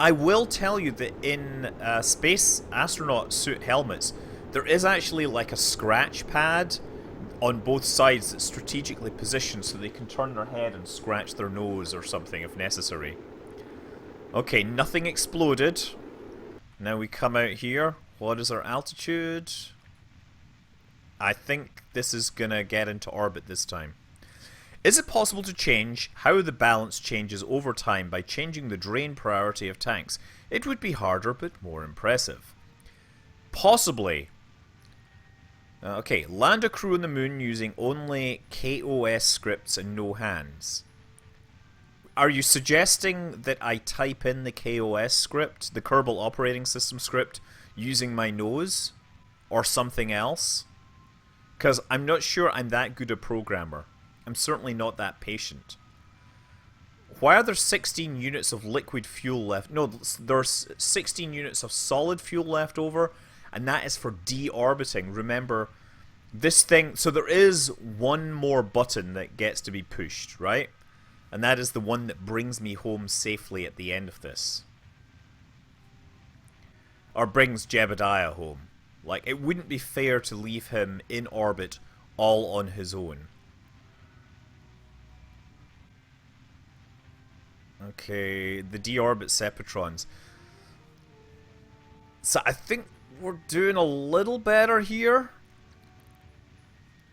I will tell you that in space astronaut suit helmets, there is actually like a scratch pad on both sides that's strategically positioned so they can turn their head and scratch their nose or something if necessary. Okay, nothing exploded. Now we come out here. What is our altitude? I think this is gonna get into orbit this time. Is it possible to change how the balance changes over time by changing the drain priority of tanks? It would be harder but more impressive. Possibly. Okay, land a crew on the moon using only KOS scripts and no hands. Are you suggesting that I type in the KOS script, the Kerbal Operating System script, using my nose? Or something else? Because I'm not sure I'm that good a programmer. I'm certainly not that patient. Why are there 16 units of liquid fuel left? No, there's 16 units of solid fuel left over, and that is for deorbiting. Remember, this thing... So there is one more button that gets to be pushed, right? And that is the one that brings me home safely at the end of this. Or brings Jebediah home. Like, it wouldn't be fair to leave him in orbit all on his own. Okay, the deorbit Sepatrons. So I think we're doing a little better here.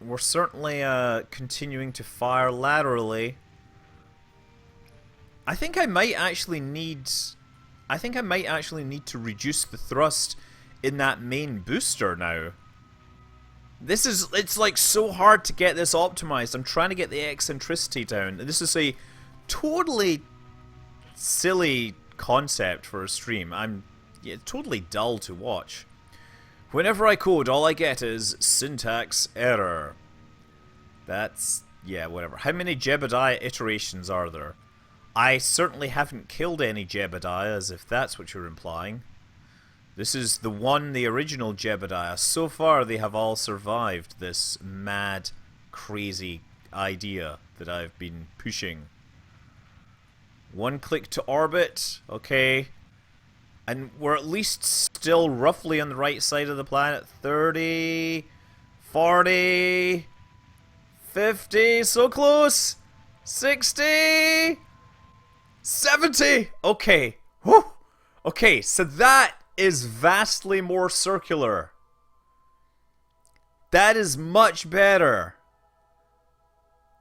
We're certainly continuing to fire laterally. I think I might actually need to reduce the thrust in that main booster now. It's like so hard to get this optimized. I'm trying to get the eccentricity down. This is a totally silly concept for a stream. Totally dull to watch. Whenever I code, all I get is syntax error. That's, yeah, whatever. How many Jebediah iterations are there? I certainly haven't killed any Jebediahs, if that's what you're implying. This is the original Jebediah. So far, they have all survived this mad, crazy idea that I've been pushing. One click to orbit. Okay. And we're at least still roughly on the right side of the planet. 30, 40, 50, so close. 60, 70. Okay. Whew. Okay, so that is vastly more circular. That is much better.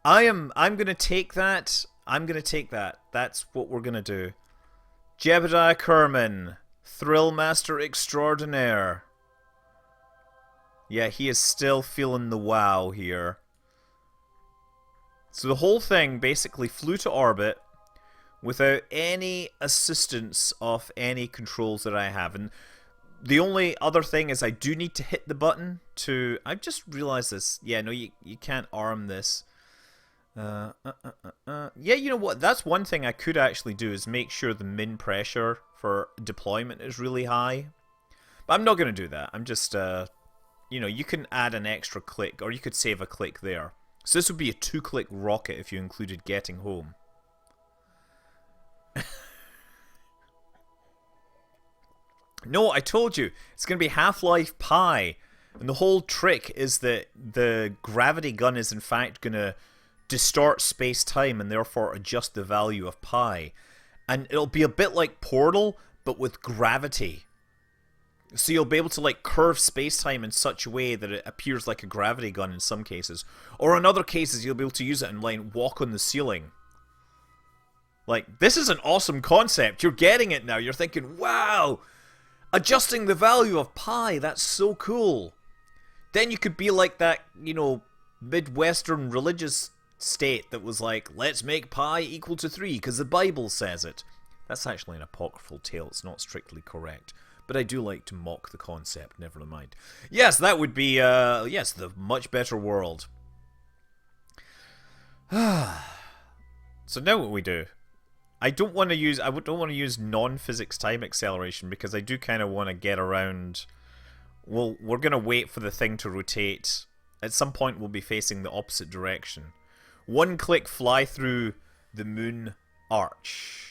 I'm gonna take that. I'm gonna take that. That's what we're gonna do. Jebediah Kerman, Thrillmaster Extraordinaire. Yeah, he is still feeling the wow here. So the whole thing basically flew to orbit without any assistance of any controls that I have. And the only other thing is I do need to hit the button to... I've just realized this. Yeah, no, you can't arm this. Yeah, you know what? That's one thing I could actually do, is make sure the min pressure for deployment is really high. But I'm not going to do that. I'm just, you know, you can add an extra click, or you could save a click there. So this would be a 2-click rocket if you included getting home. No, I told you, it's going to be Half-Life Pi. And the whole trick is that the gravity gun is in fact going to distort space-time and therefore adjust the value of pi. And it'll be a bit like Portal, but with gravity. So you'll be able to like curve space-time in such a way that it appears like a gravity gun in some cases. Or in other cases, you'll be able to use it and like walk on the ceiling. Like, this is an awesome concept. You're getting it now. You're thinking, wow, adjusting the value of pi, that's so cool. Then you could be like that, you know, Midwestern religious state that was like, let's make pi equal to 3 because the Bible says it. That's actually an apocryphal tale. It's not strictly correct. But I do like to mock the concept, never mind. Yes, that would be, yes, the much better world. So now what we do? I don't want to use non-physics time acceleration because I do kind of want to get around. Well, we're going to wait for the thing to rotate. At some point we'll be facing the opposite direction. One click fly through the moon arch.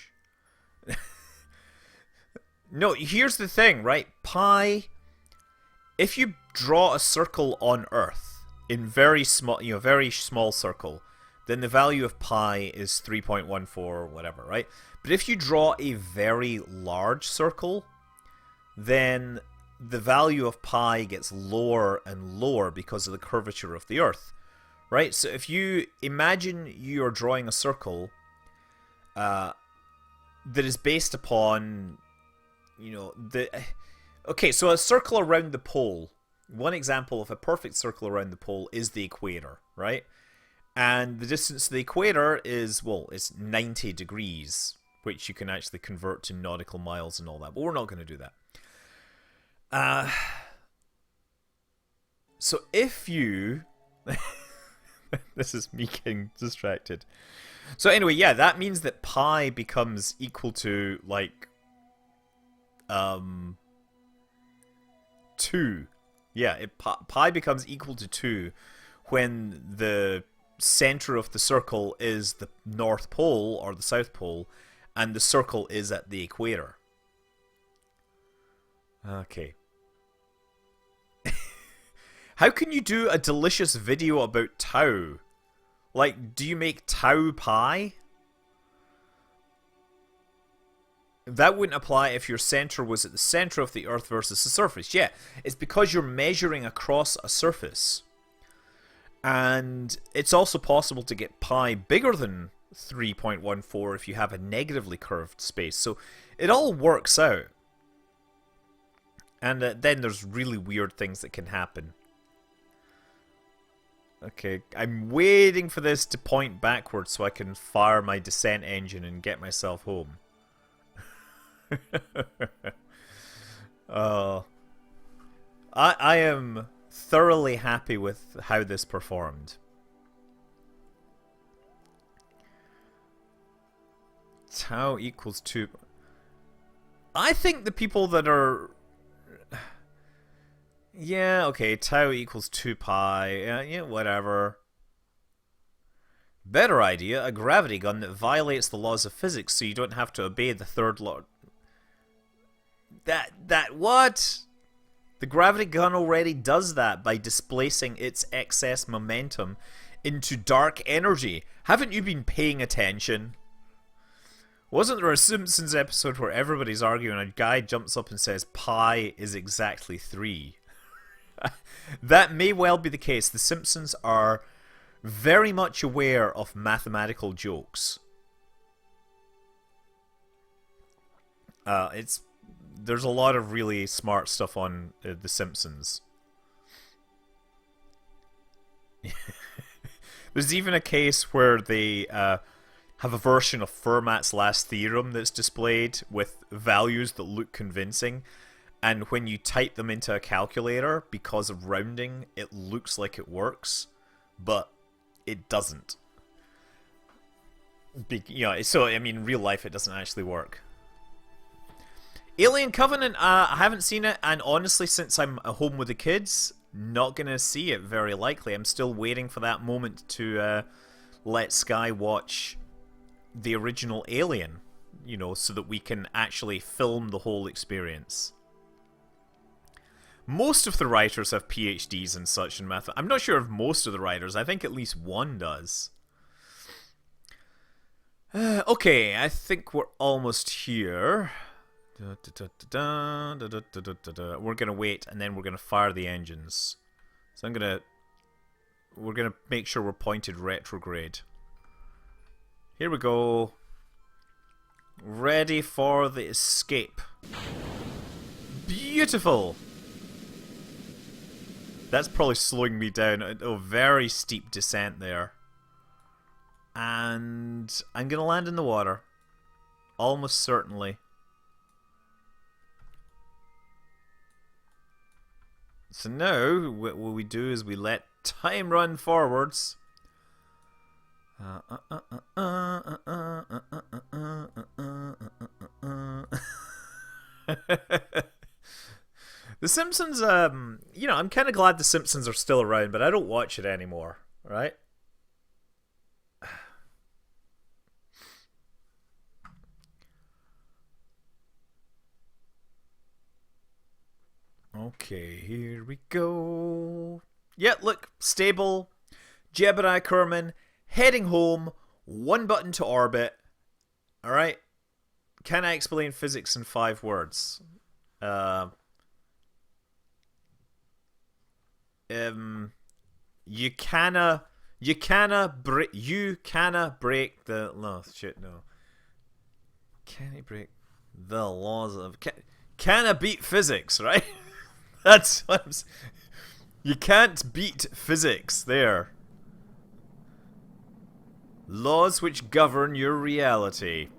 No, here's the thing, right? Pi, if you draw a circle on Earth in very small circle, then the value of pi is 3.14 or whatever, right? But if you draw a very large circle, then the value of pi gets lower and lower because of the curvature of the Earth, right? So if you imagine you're drawing a circle that is based upon, you know, okay, so a circle around the pole. One example of a perfect circle around the pole is the equator, right? And the distance to the equator is, well, it's 90 degrees, which you can actually convert to nautical miles and all that. But we're not going to do that. So if you... This is me getting distracted. So anyway, yeah, that means that pi becomes equal to, like, 2. Yeah, pi becomes equal to 2 when the center of the circle is the North Pole or the South Pole, and the circle is at the equator. Okay. How can you do a delicious video about tau? Like, do you make tau pi? That wouldn't apply if your center was at the center of the Earth versus the surface. Yeah, it's because you're measuring across a surface. And it's also possible to get pi bigger than 3.14 if you have a negatively curved space. So it all works out. And then there's really weird things that can happen. Okay, I'm waiting for this to point backwards so I can fire my descent engine and get myself home. I am thoroughly happy with how this performed. Tau equals 2. I think the people that are... Yeah, okay, tau equals 2 pi. Yeah, whatever. Better idea, a gravity gun that violates the laws of physics so you don't have to obey the third law. What? The gravity gun already does that by displacing its excess momentum into dark energy. Haven't you been paying attention? Wasn't there a Simpsons episode where everybody's arguing and a guy jumps up and says pi is exactly 3? That may well be the case. The Simpsons are very much aware of mathematical jokes. There's a lot of really smart stuff on The Simpsons. There's even a case where they have a version of Fermat's last theorem that's displayed with values that look convincing, and when you type them into a calculator, because of rounding, it looks like it works, but it doesn't. So, I mean, in real life, it doesn't actually work. Alien Covenant, I haven't seen it, and honestly, since I'm at home with the kids, not gonna see it very likely. I'm still waiting for that moment to let Sky watch the original Alien, you know, so that we can actually film the whole experience. Most of the writers have PhDs and such in math. I'm not sure of most of the writers. I think at least one does. Okay, I think we're almost here. We're gonna wait, and then we're gonna fire the engines. So we're gonna make sure we're pointed retrograde. Here we go. Ready for the escape. Beautiful! That's probably slowing me down. A very steep descent there. And I'm going to land in the water. Almost certainly. So now, what we do is we let time run forwards. The Simpsons, you know, I'm kind of glad The Simpsons are still around, but I don't watch it anymore, right? Okay, here we go. Yeah, look, stable. Jebediah Kerman heading home. One button to orbit. Alright. Can I explain physics in 5 words? You canna break the no shit no. Can he break the laws of canna beat physics, right? That's what I'm saying. You can't beat physics there. Laws which govern your reality.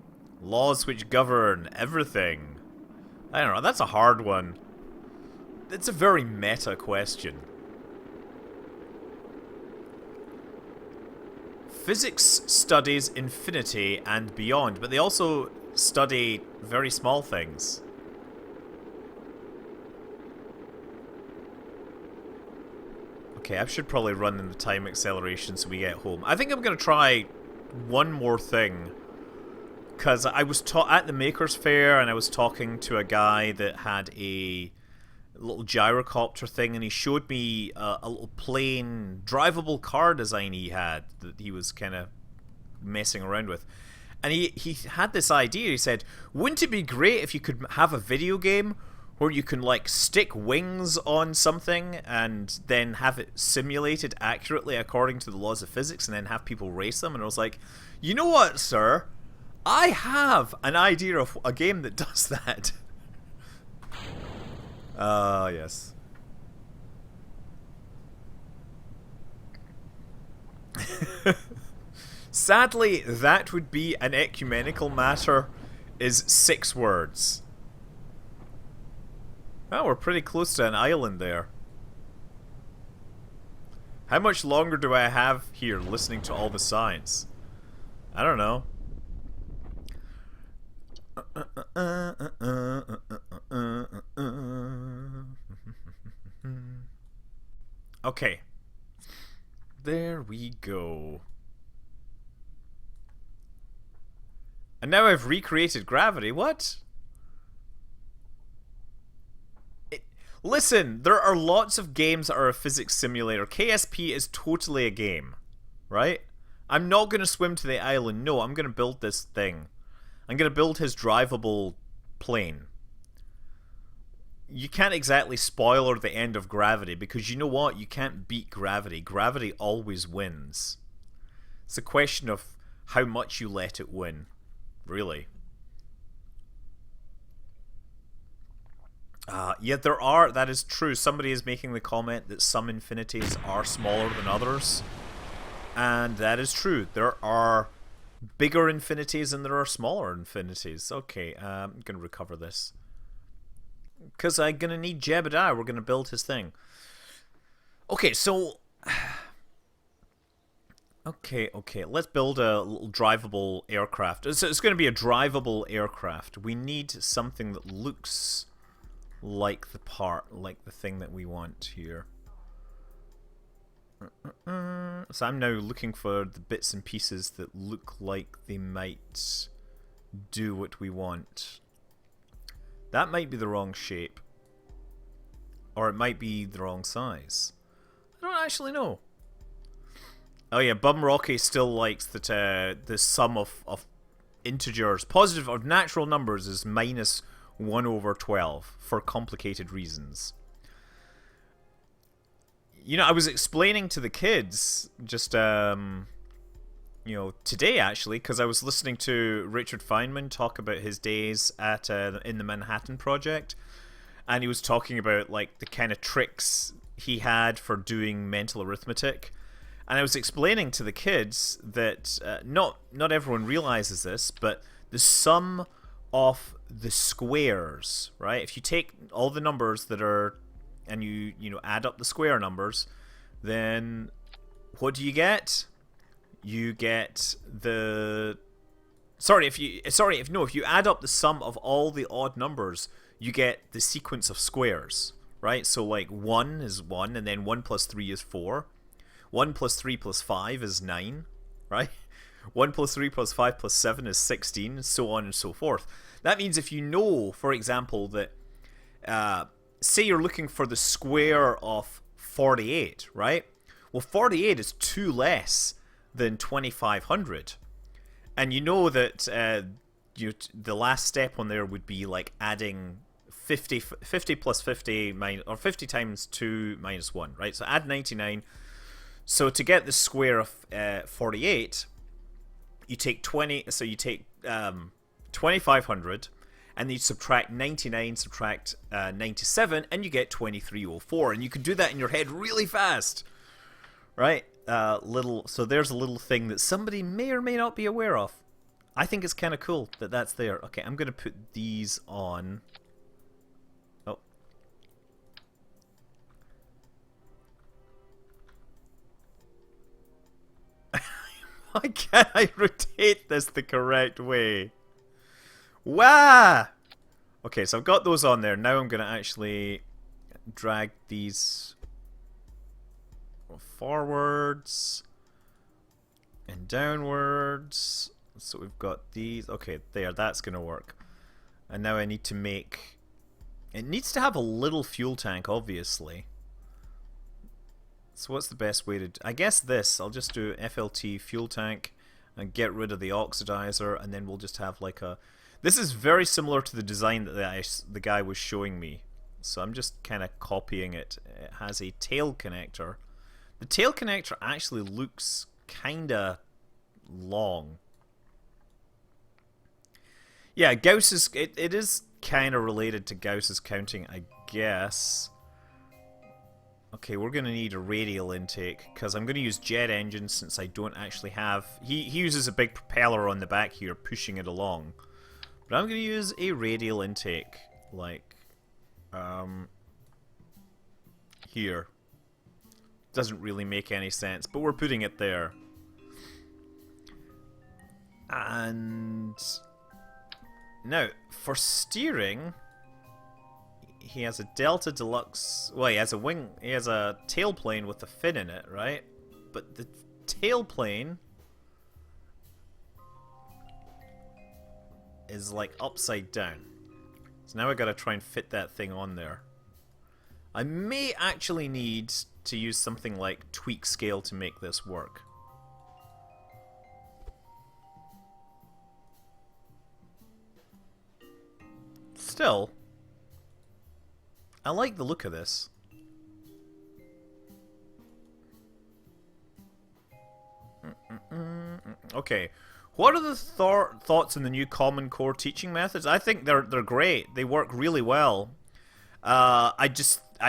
Laws which govern everything. I don't know, that's a hard one. It's a very meta question. Physics studies infinity and beyond, but they also study very small things. Okay, I should probably run in the time acceleration so we get home. I think I'm going to try one more thing. Because I was at the Makers Fair and I was talking to a guy that had a little gyrocopter thing, and he showed me a little plain drivable car design he had that he was kind of messing around with. And he had this idea. He said, wouldn't it be great if you could have a video game where you can like stick wings on something and then have it simulated accurately according to the laws of physics and then have people race them? And I was like, you know what, sir? I have an idea of a game that does that. Yes. Sadly, that would be an ecumenical matter, is 6 words. Oh, we're pretty close to an island there. How much longer do I have here listening to all the science? I don't know. Okay. There we go. And now I've recreated gravity. What? Listen, there are lots of games that are a physics simulator. KSP is totally a game, right? I'm not going to swim to the island. No, I'm going to build this thing. I'm going to build his drivable plane. You can't exactly spoiler the end of gravity, because you know what? You can't beat gravity. Gravity always wins. It's a question of how much you let it win, really. Yeah, there are, that is true. Somebody is making the comment that some infinities are smaller than others. And that is true. There are bigger infinities and there are smaller infinities. Okay, I'm going to recover this. Because I'm going to need Jebediah. We're going to build his thing. Okay, so... Okay, let's build a little drivable aircraft. It's going to be a drivable aircraft. We need something that looks like the part, like the thing that we want here. So I'm now looking for the bits and pieces that look like they might do what we want. That might be the wrong shape. Or it might be the wrong size. I don't actually know. Oh yeah, Bum Rocky still likes that the sum of integers, positive or natural numbers, is minus 1 over 12 for complicated reasons. You know, I was explaining to the kids just today actually, because I was listening to Richard Feynman talk about his days at in the Manhattan Project, and he was talking about like the kind of tricks he had for doing mental arithmetic. And I was explaining to the kids that not everyone realizes this, but the sum of the squares, right? If you take all the numbers that are, and you add up the square numbers, then what do you get? You get the if you add up the sum of all the odd numbers, you get the sequence of squares, right? So like 1 is 1, and then 1 plus 3 is 4. 1 plus 3 plus 5 is 9, right? 1 plus 3 plus 5 plus 7 is 16, and so on and so forth. That means if you know, for example, that say you're looking for the square of 48, right? Well, 48 is 2 less than 2500. And you know that the last step on there would be like adding 50 plus 50 minus, or 50 times 2 minus 1, right? So add 99. So to get the square of 48, you take 2500, and then you subtract 99, subtract 97, and you get 2304. And you can do that in your head really fast, right? So there's a little thing that somebody may or may not be aware of. I think it's kind of cool that that's there. Okay, I'm going to put these on. Oh. Why can't I rotate this the correct way? Wah! Okay, so I've got those on there. Now I'm going to actually drag these forwards and downwards. So we've got these. Okay, there, that's going to work. And now I need to make... It needs to have a little fuel tank, obviously. So what's the best way to... I guess this. I'll just do FLT fuel tank and get rid of the oxidizer, and then we'll just have like a... This is very similar to the design that the guy was showing me. So I'm just kind of copying it. It has a tail connector. The tail connector actually looks kind of long. Yeah, Gauss's... It is kind of related to Gauss's counting, I guess. Okay, we're going to need a radial intake, because I'm going to use jet engines since I don't actually have... He uses a big propeller on the back here, pushing it along. But I'm going to use a radial intake, like... here. Doesn't really make any sense, but we're putting it there. And... Now, for steering... He has a Delta Deluxe... Well, he has a wing... He has a tailplane with a fin in it, right? But the tailplane... is like upside down. So now I gotta try and fit that thing on there. I may actually need to use something like tweak scale to make this work. Still... I like the look of this. Okay, what are the thoughts on the new Common Core teaching methods? I think they're great. They work really well. I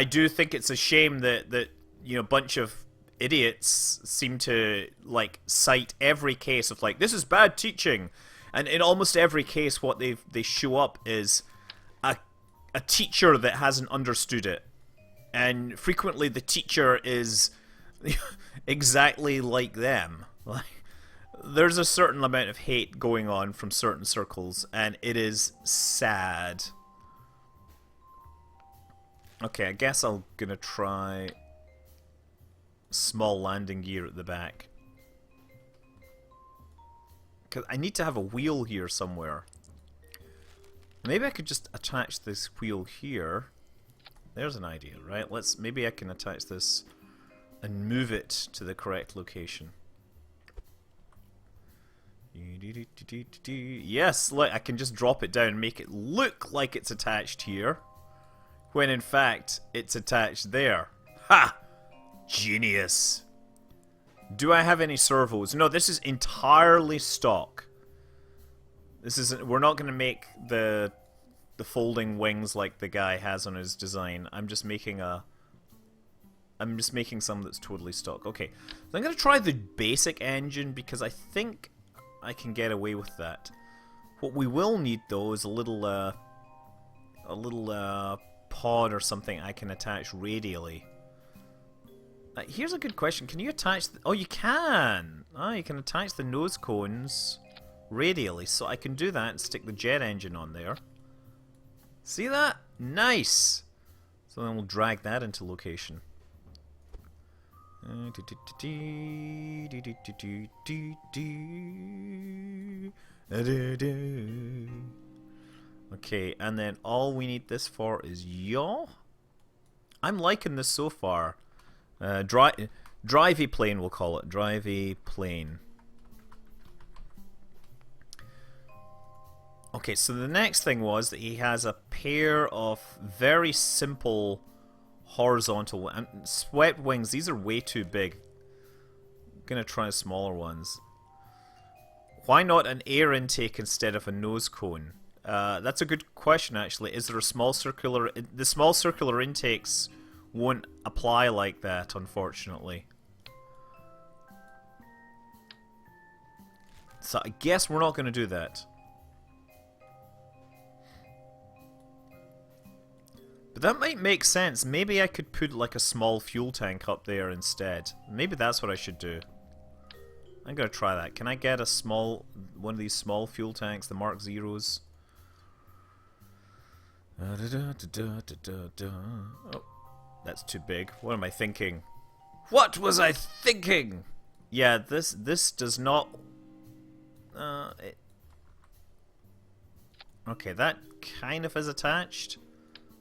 do think it's a shame that a bunch of idiots seem to like cite every case of like, this is bad teaching, and in almost every case what they show up is a teacher that hasn't understood it, and frequently the teacher is exactly like them. Like, there's a certain amount of hate going on from certain circles, and it is sad. Okay, I guess I'm gonna try small landing gear at the back, because I need to have a wheel here somewhere. Maybe I could just attach this wheel here. There's an idea, right? Maybe I can attach this and move it to the correct location. Yes, look, I can just drop it down and make it look like it's attached here, when in fact it's attached there. Ha! Genius. Do I have any servos? No, this is entirely stock. This isn't. We're not going to make the folding wings like the guy has on his design. I'm just making some that's totally stock. Okay, so I'm going to try the basic engine because I think I can get away with that. What we will need though is a little pod or something I can attach radially. Here's a good question. Can you attach... oh, you can! Ah, you can attach the nose cones radially. So I can do that and stick the jet engine on there. See that? Nice! So then we'll drag that into location. Okay, and then all we need this for is yaw. I'm liking this so far. Drivey plane, we'll call it. Drivey plane. Okay, so the next thing was that he has a pair of very simple horizontal and swept wings. These are way too big. I'm gonna try smaller ones. Why not an air intake instead of a nose cone? That's a good question, actually. Is there a small circular... the small circular intakes won't apply like that, unfortunately. So I guess we're not going to do that. But that might make sense. Maybe I could put like a small fuel tank up there instead. Maybe that's what I should do. I'm going to try that. Can I get a small... one of these small fuel tanks, the Mark Zeros? Oh. That's too big. What am I thinking? What was I thinking? Yeah, this does not... Okay, that kind of is attached.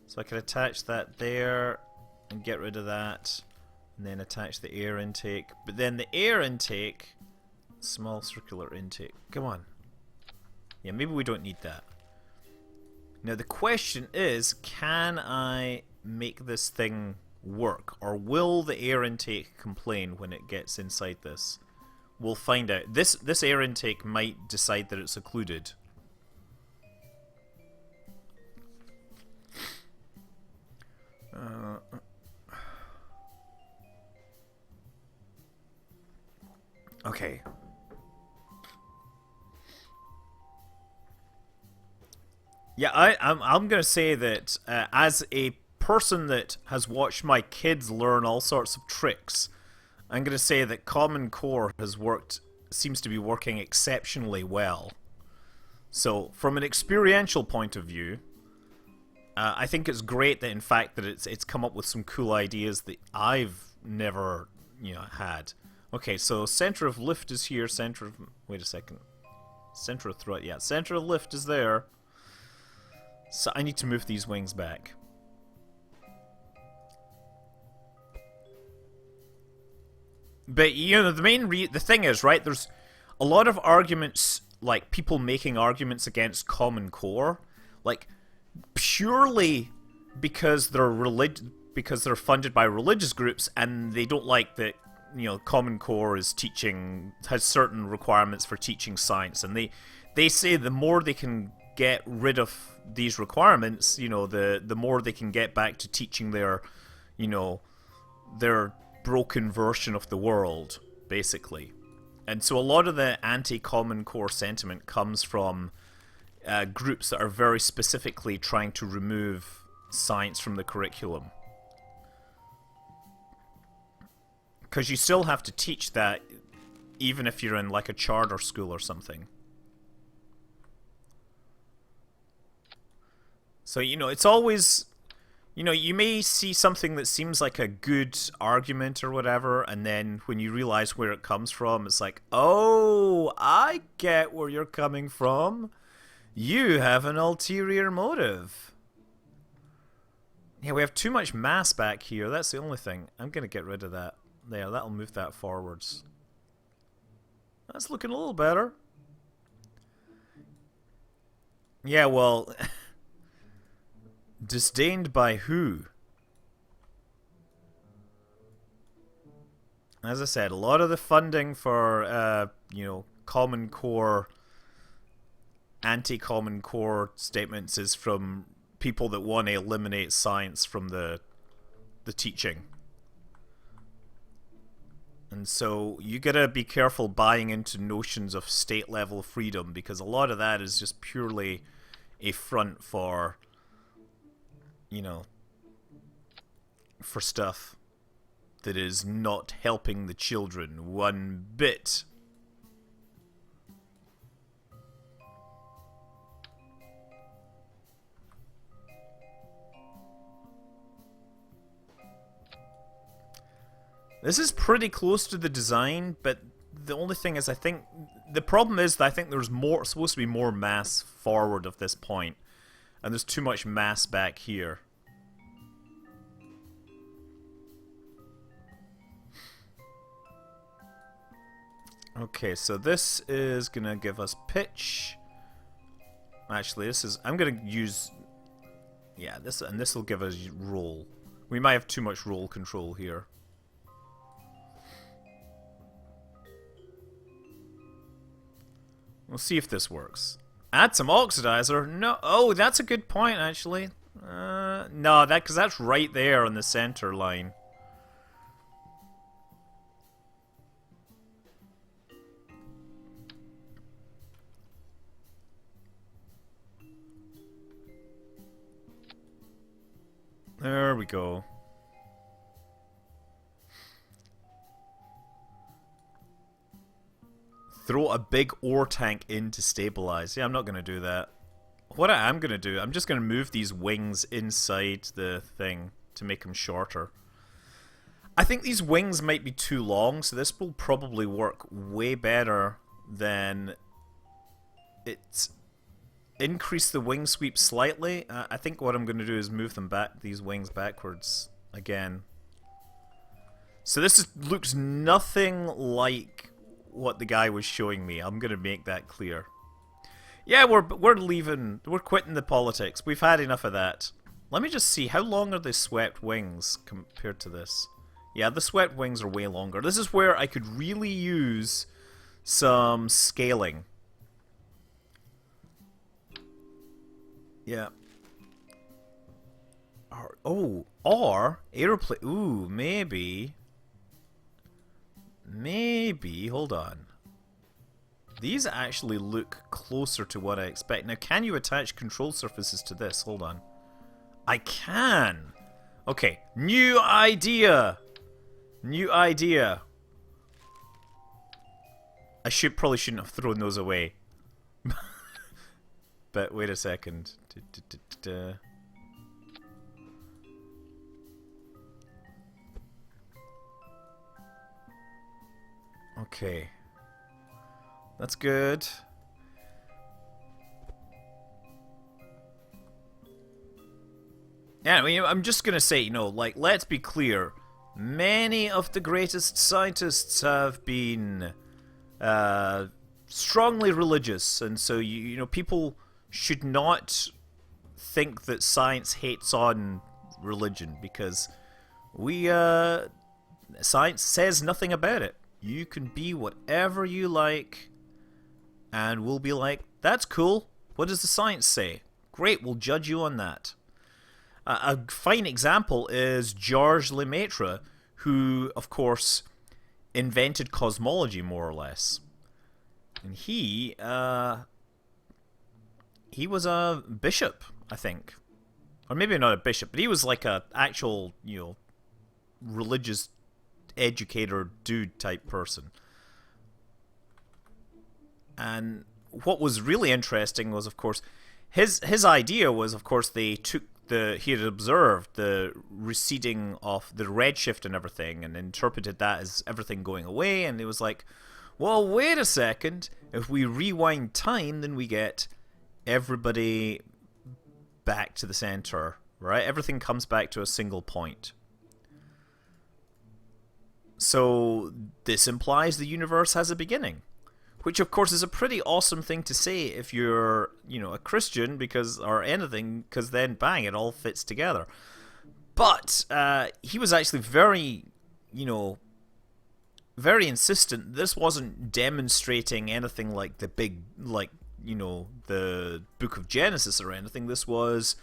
So I can attach that there and get rid of that. And then attach the air intake. But then the air intake... small circular intake. Come on. Yeah, maybe we don't need that. Now the question is, can I make this thing work? Or will the air intake complain when it gets inside this? We'll find out. This air intake might decide that it's occluded. Okay. Yeah, I'm gonna say that as a person that has watched my kids learn all sorts of tricks, I'm gonna say that Common Core seems to be working exceptionally well. So, from an experiential point of view, I think it's great that in fact that it's come up with some cool ideas that I've never had. Okay, so center of lift is here. Center of wait a second. Center of thrust. Yeah, center of lift is there. So I need to move these wings back. But the thing is, right, there's a lot of arguments, like people making arguments against Common Core, like purely because they're funded by religious groups and they don't like that Common Core has certain requirements for teaching science, and they say the more they can get rid of these requirements, the more they can get back to teaching their broken version of the world, basically. And so a lot of the anti-Common Core sentiment comes from groups that are very specifically trying to remove science from the curriculum. Because you still have to teach that even if you're in like a charter school or something. So, it's always... you may see something that seems like a good argument or whatever, and then when you realize where it comes from, it's like, oh, I get where you're coming from. You have an ulterior motive. Yeah, we have too much mass back here. That's the only thing. I'm going to get rid of that. There, that'll move that forwards. That's looking a little better. Yeah, well... disdained by who? as I said, a lot of the funding for Common Core, anti-Common Core statements is from people that want to eliminate science from the teaching. And so you gotta be careful buying into notions of state level freedom, because a lot of that is just purely a front for, for stuff that is not helping the children one bit. This is pretty close to the design, but the only thing is, I think the problem is that I think there's supposed to be more mass forward of this point, and there's too much mass back here. Okay, so this is gonna give us pitch. Actually, I'm gonna use, yeah, this will give us roll. We might have too much roll control here. We'll see if this works. Add some oxidizer. No. Oh, that's a good point, actually. No, because that's right there on the center line. There we go. Throw a big ore tank in to stabilize. Yeah, I'm not going to do that. What I am going to do, I'm just going to move these wings inside the thing to make them shorter. I think these wings might be too long, so this will probably work way better than it. Increase the wing sweep slightly. I think what I'm going to do is move them back, these wings backwards again. So this looks nothing like what the guy was showing me. I'm gonna make that clear. Yeah, we're leaving. We're quitting the politics. We've had enough of that. Let me just see, how long are the swept wings compared to this? Yeah, the swept wings are way longer. This is where I could really use some scaling. Yeah. Or aeroplane. Ooh, maybe. Maybe, hold on. These actually look closer to what I expect. Now, can you attach control surfaces to this? Hold on. I can! Okay, new idea! New idea. I probably shouldn't have thrown those away. But wait a second. Okay. That's good. Yeah, I mean, I'm just gonna say, like, let's be clear. Many of the greatest scientists have been strongly religious, and so people should not think that science hates on religion, because science says nothing about it. You can be whatever you like, and we'll be like, that's cool. What does the science say? Great, we'll judge you on that. A fine example is Georges Lemaitre, who, of course, invented cosmology, more or less. And he was a bishop, I think. Or maybe not a bishop, but he was like a actual, religious educator dude type person. And what was really interesting was, of course, his idea was, of course, they took he had observed the receding of the redshift and everything, and interpreted that as everything going away, and it was like, well, wait a second, if we rewind time, then we get everybody back to the center, right? Everything comes back to a single point. So this implies the universe has a beginning, which of course is a pretty awesome thing to say if you're, a Christian, or anything, because then bang, it all fits together. But he was actually very, very insistent. This wasn't demonstrating anything like the big, like, you know, the Book of Genesis or anything. This was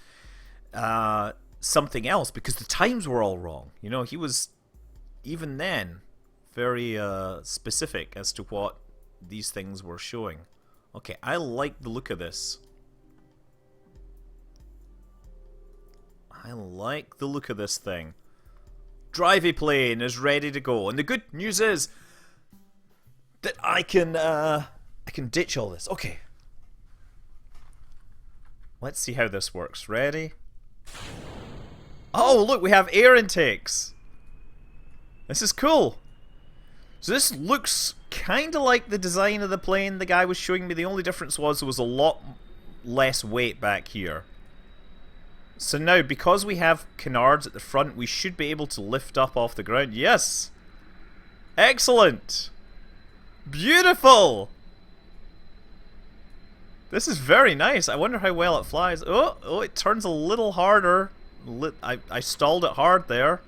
something else because the times were all wrong. You know, he was even then very specific as to what these things were showing. Okay, I like the look of this. I like the look of this thing. Drivey plane is ready to go, and the good news is that I can ditch all this. Okay, let's see how this works. Ready? Oh, look, we have air intakes. This is cool. So this looks kind of like the design of the plane the guy was showing me. The only difference was there was a lot less weight back here. So now, because we have canards at the front, we should be able to lift up off the ground. Yes! Excellent! Beautiful! This is very nice. I wonder how well it flies. Oh, it turns a little harder. I stalled it hard there.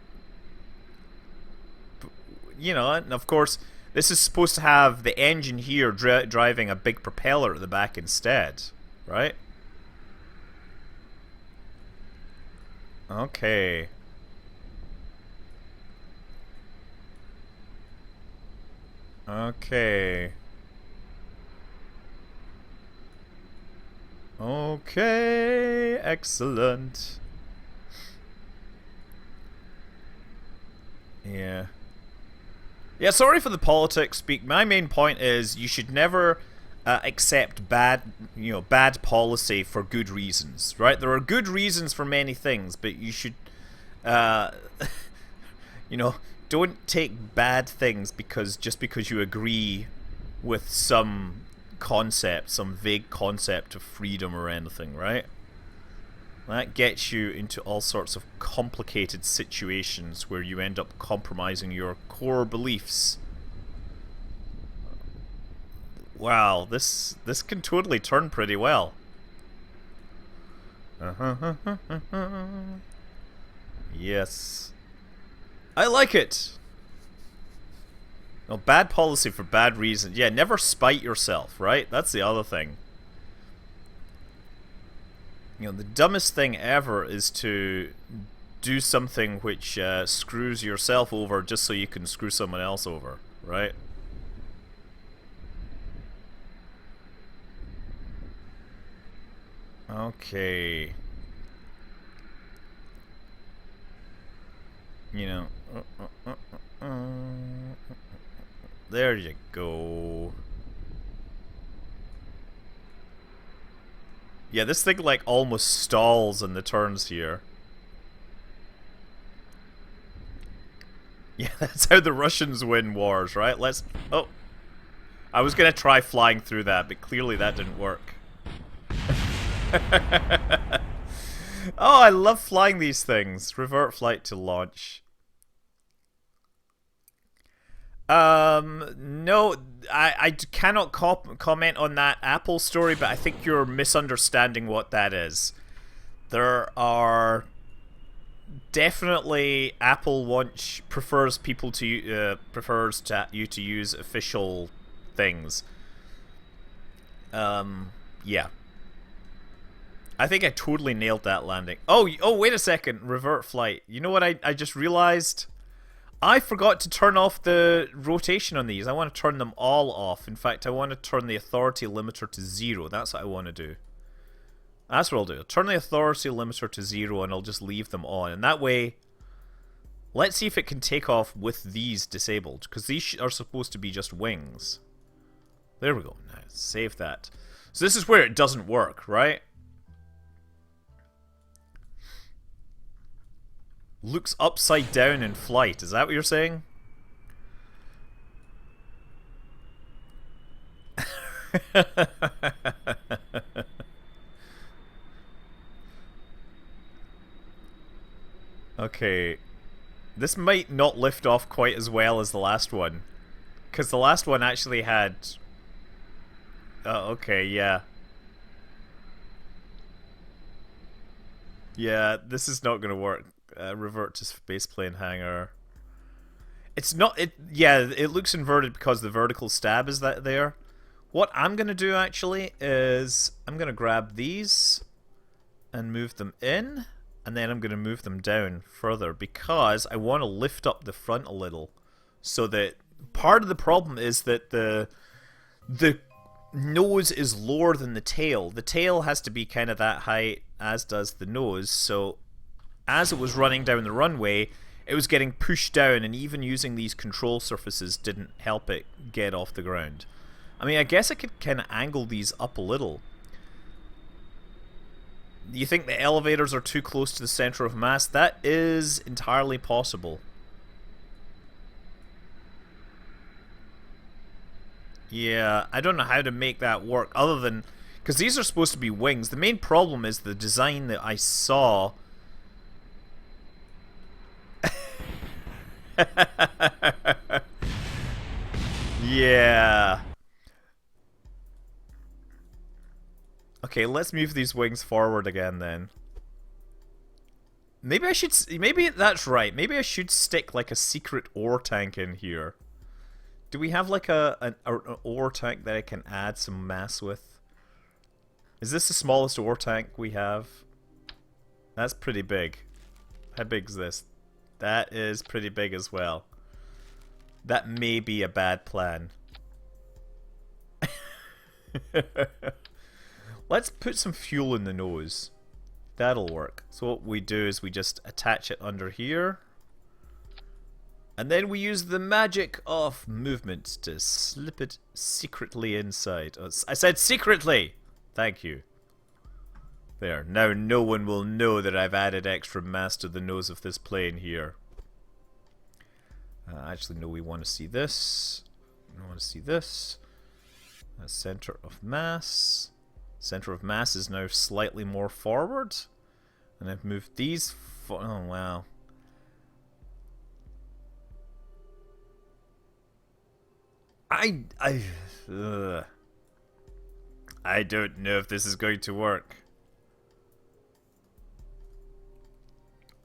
But, you know, and of course, this is supposed to have the engine here driving a big propeller at the back instead, right? Okay. Okay. Okay, excellent. Yeah. Yeah, sorry for the politics speak. My main point is you should never accept bad policy for good reasons, right? There are good reasons for many things, but you should, uh, you know, don't take bad things just because you agree with some concept, some vague concept of freedom or anything, right? That gets you into all sorts of complicated situations where you end up compromising your core beliefs. Wow, this can totally turn pretty well. Yes. I like it. No, bad policy for bad reasons. Yeah, never spite yourself, right? That's the other thing. You know, the dumbest thing ever is to do something which screws yourself over just so you can screw someone else over, right? Okay. You know. There you go. Yeah, this thing like almost stalls in the turns here. Yeah, that's how the Russians win wars, right? Let's... Oh. I was gonna try flying through that, but clearly that didn't work. Oh, I love flying these things. Revert flight to launch. No, I cannot comment on that Apple story, but I think you're misunderstanding what that is. There are definitely Apple prefers people to you to use official things. Yeah. I think I totally nailed that landing. Oh, wait a second. Revert flight. You know what I just realized? I forgot to turn off the rotation on these. I want to turn them all off. In fact, I want to turn the authority limiter to 0. That's what I want to do. That's what I'll do. I'll turn the authority limiter to 0 and I'll just leave them on. And that way, let's see if it can take off with these disabled. Because these are supposed to be just wings. There we go. Now, save that. So this is where it doesn't work, right? Looks upside down in flight. Is that what you're saying? Okay. This might not lift off quite as well as the last one. Because the last one actually had... Oh, okay, yeah. Yeah, this is not going to work. Revert to spaceplane hangar. It's not. It yeah. It looks inverted because the vertical stab is that there. What I'm gonna do actually is I'm gonna grab these and move them in, and then I'm gonna move them down further because I want to lift up the front a little, so that part of the problem is that the nose is lower than the tail. The tail has to be kind of that height, as does the nose. So as it was running down the runway, it was getting pushed down, and even using these control surfaces didn't help it get off the ground. I mean, I guess I could kind of angle these up a little. Do you think the elevators are too close to the center of mass? That is entirely possible. Yeah, I don't know how to make that work other than... because these are supposed to be wings. The main problem is the design that I saw... Yeah. Okay, let's move these wings forward again then. Maybe I should... maybe that's right. Maybe I should stick like a secret ore tank in here. Do we have like an ore tank that I can add some mass with? Is this the smallest ore tank we have? That's pretty big. How big is this? That is pretty big as well. That may be a bad plan. Let's put some fuel in the nose. That'll work. So what we do is we just attach it under here. And then we use the magic of movement to slip it secretly inside. Oh, I said secretly! Thank you. There. Now no one will know that I've added extra mass to the nose of this plane here. Actually, no, we want to see this. We want to see this. Center of mass. Center of mass is now slightly more forward. And I've moved these... oh, wow. I don't know if this is going to work.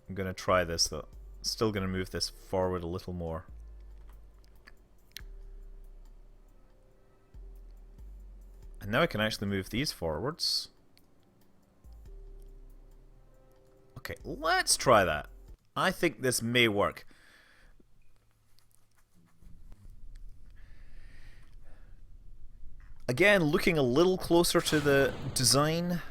I'm gonna try this though. Still gonna move this forward a little more. And now I can actually move these forwards. Okay, let's try that. I think this may work. Again, looking a little closer to the design.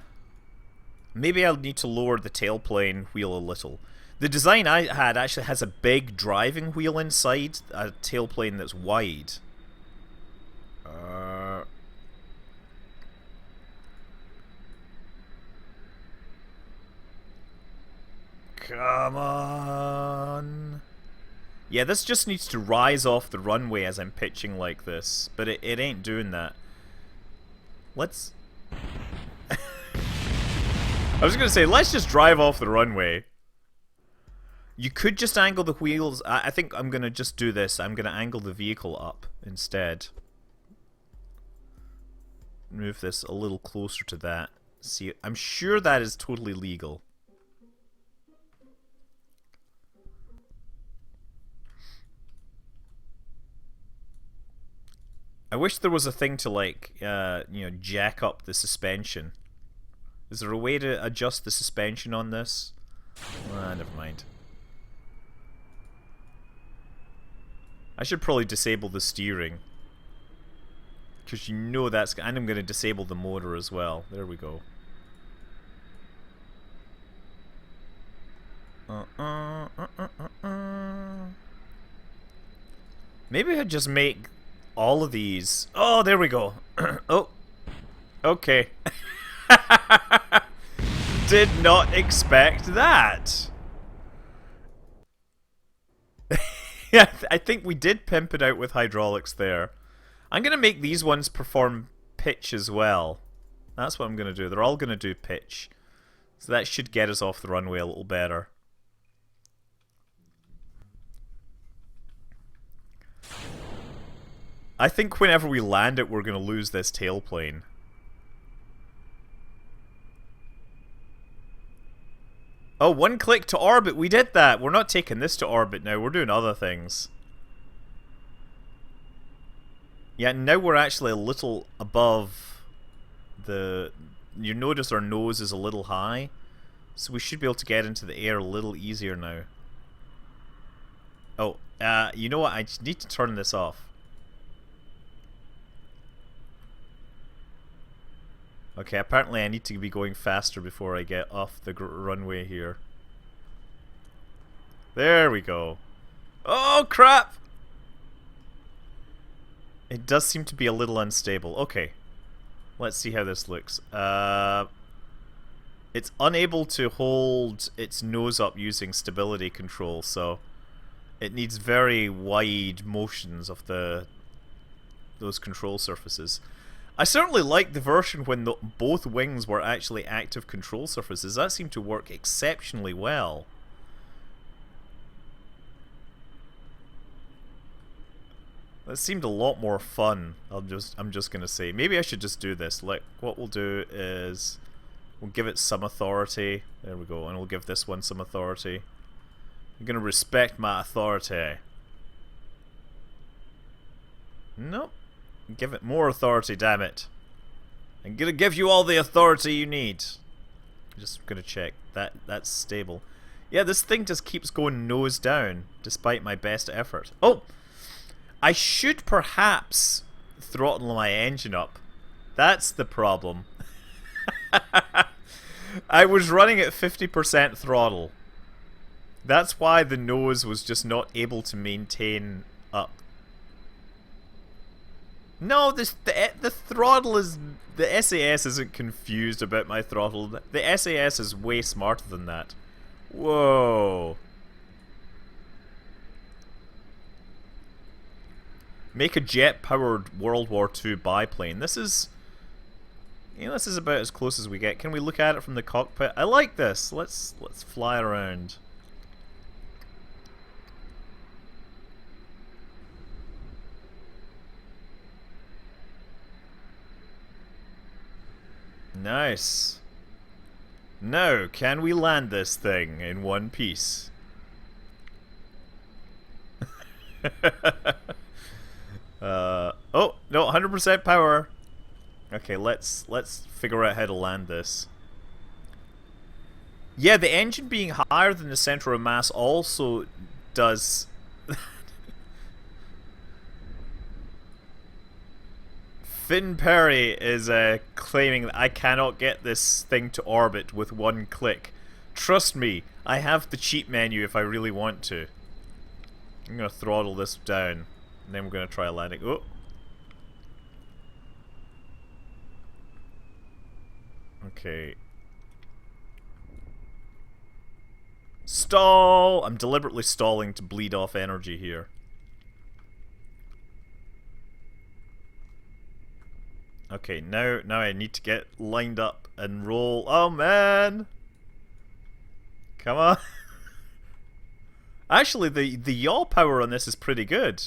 Maybe I'll need to lower the tailplane wheel a little. The design I had actually has a big driving wheel inside, a tailplane that's wide. Come on. Yeah, this just needs to rise off the runway as I'm pitching like this, but it ain't doing that. Let's... I was gonna say, let's just drive off the runway. You could just angle the wheels. I think I'm gonna just do this. I'm gonna angle the vehicle up instead. Move this a little closer to that. See, I'm sure that is totally legal. I wish there was a thing to like, you know, jack up the suspension. Is there a way to adjust the suspension on this? Never mind. I should probably disable the steering. Because you know that's... and I'm going to disable the motor as well. There we go. Maybe I'd just make all of these... oh, there we go. Oh. Okay. Did not expect that. Yeah, I think we did pimp it out with hydraulics there. I'm going to make these ones perform pitch as well. That's what I'm going to do. They're all going to do pitch. So that should get us off the runway a little better. I think whenever we land it, we're going to lose this tailplane. Oh, one click to orbit. We did that. We're not taking this to orbit now. We're doing other things. Yeah, now we're actually a little above the... You notice our nose is a little high, so we should be able to get into the air a little easier now. Oh, you know what? I just need to turn this off. Okay, apparently I need to be going faster before I get off the runway here. There we go. Oh, crap! It does seem to be a little unstable. Okay. Let's see how this looks. It's unable to hold its nose up using stability control, so it needs very wide motions of those control surfaces. I certainly like the version when both wings were actually active control surfaces. That seemed to work exceptionally well. That seemed a lot more fun. I'm just gonna say. Maybe I should just do this. Like, what we'll do is we'll give it some authority. There we go, and we'll give this one some authority. You're gonna respect my authority. Nope. Give it more authority, damn it. I'm gonna give you all the authority you need. Just gonna check. That's stable. Yeah, this thing just keeps going nose down, despite my best effort. Oh! I should perhaps throttle my engine up. That's the problem. I was running at 50% throttle. That's why the nose was just not able to maintain up. No, the throttle is... The SAS isn't confused about my throttle. The SAS is way smarter than that. Whoa. Make a jet-powered World War II biplane. This is... You know, this is about as close as we get. Can we look at it from the cockpit? I like this. Let's fly around. Nice. Now, can we land this thing in one piece? Oh, no, 100% power. Okay, let's figure out how to land this. Yeah, the engine being higher than the center of mass also does... Finn Perry is claiming that I cannot get this thing to orbit with one click. Trust me, I have the cheat menu if I really want to. I'm going to throttle this down, and then we're going to try landing. Oh! Okay. Stall! I'm deliberately stalling to bleed off energy here. Okay, now I need to get lined up and roll. Oh man! Come on. Actually, the yaw power on this is pretty good.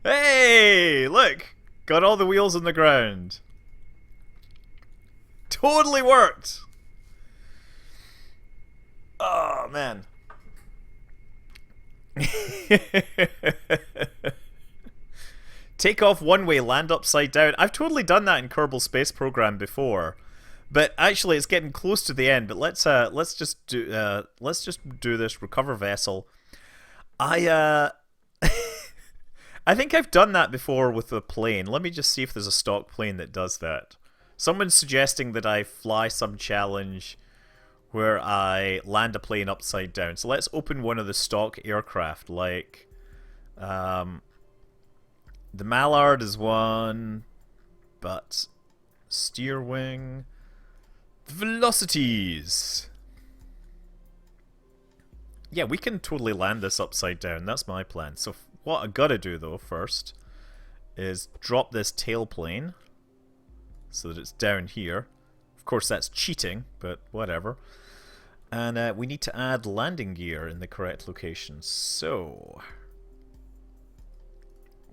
Hey! Look! Got all the wheels on the ground. Totally worked! Oh, man. Take off one way, land upside down. I've totally done that in Kerbal Space Program before. But actually it's getting close to the end, but let's just do this. Recover vessel. I think I've done that before with a plane. Let me just see if there's a stock plane that does that. Someone's suggesting that I fly some challenge where I land a plane upside down. So let's open one of the stock aircraft, like the Mallard is one, but steer wing, velocities. Yeah, we can totally land this upside down. That's my plan. So what I gotta do though first is drop this tail plane so that it's down here. Of course that's cheating, but whatever. And we need to add landing gear in the correct location. So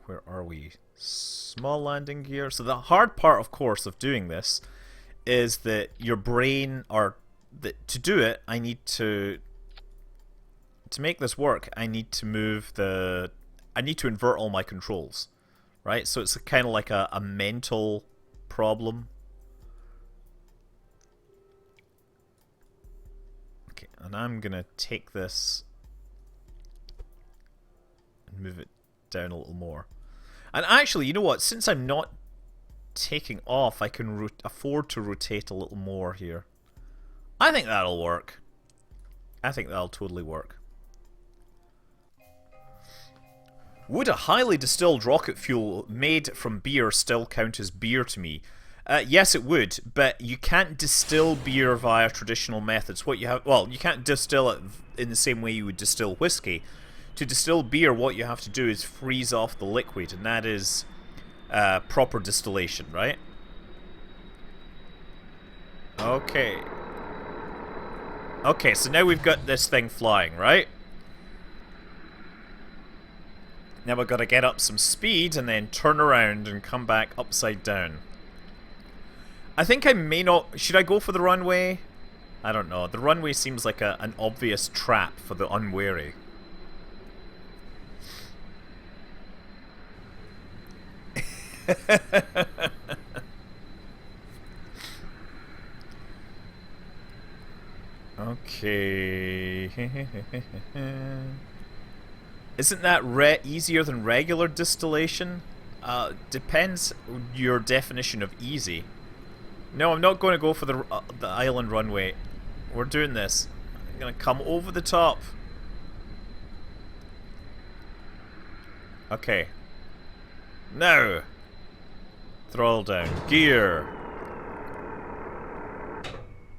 where are we? Small landing gear. So the hard part, of course, of doing this is that your brain, or that to do it, I need to make this work, I need to move the I need to invert all my controls, right? So it's kind of like a mental problem. Okay, and I'm gonna take this and move it down a little more. And actually, you know what? Since I'm not taking off, I can afford to rotate a little more here. I think that'll work. I think that'll totally work. Would a highly distilled rocket fuel made from beer still count as beer to me? Yes, it would, but you can't distill beer via traditional methods. What you have, well, you can't distill it in the same way you would distill whiskey. To distill beer, what you have to do is freeze off the liquid, and that is proper distillation, right? Okay. Okay, so now we've got this thing flying, right? Now we've got to get up some speed and then turn around and come back upside down. I think I may not... Should I go for the runway? I don't know. The runway seems like an obvious trap for the unwary. Okay. Isn't that easier than regular distillation? Depends your definition of easy. No, I'm not going to go for the island runway. We're doing this. I'm going to come over the top. Okay. Now. Throttle down. Gear.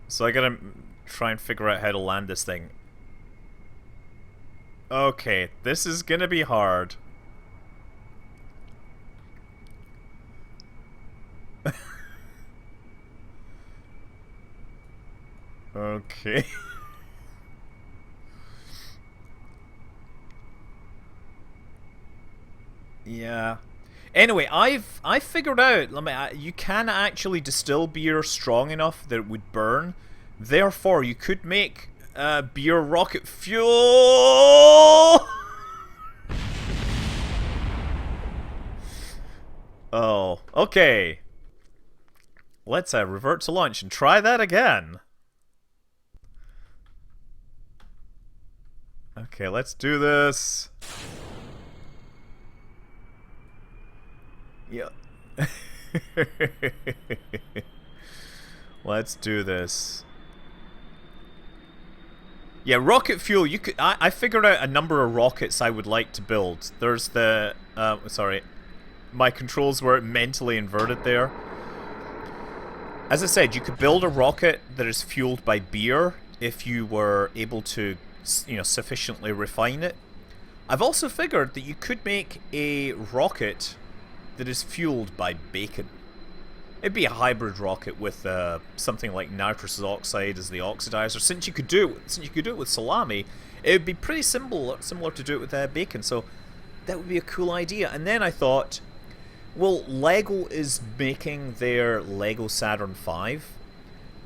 So I gotta try and figure out how to land this thing. Okay, this is gonna be hard. Okay. Yeah. Anyway, I figured out. You can actually distill beer strong enough that it would burn. Therefore, you could make beer rocket fuel. Oh, okay. Let's revert to launch and try that again. Okay, let's do this. Yeah. Let's do this. Yeah, rocket fuel, you could... I figured out a number of rockets I would like to build. There's the... sorry. My controls were mentally inverted there. As I said, you could build a rocket that is fueled by beer if you were able to, you know, sufficiently refine it. I've also figured that you could make a rocket that is fueled by bacon. It'd be a hybrid rocket with something like nitrous oxide as the oxidizer. Since you could do it with salami, it would be pretty similar to do it with bacon. So that would be a cool idea. And then I thought, well, Lego is making their Lego Saturn V,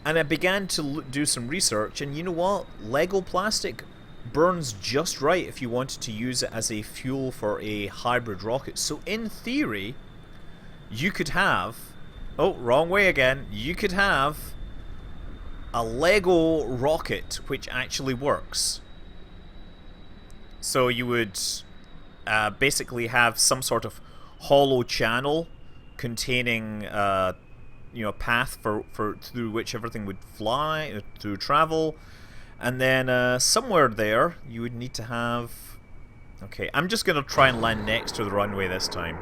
and I began to do some research. And you know what? Lego plastic burns just right if you wanted to use it as a fuel for a hybrid rocket. So in theory, you could have... Oh, wrong way again. You could have a Lego rocket which actually works. So you would basically have some sort of hollow channel containing you know, a path for through which everything would fly, through travel. And then somewhere there, you would need to have... Okay, I'm just going to try and land next to the runway this time.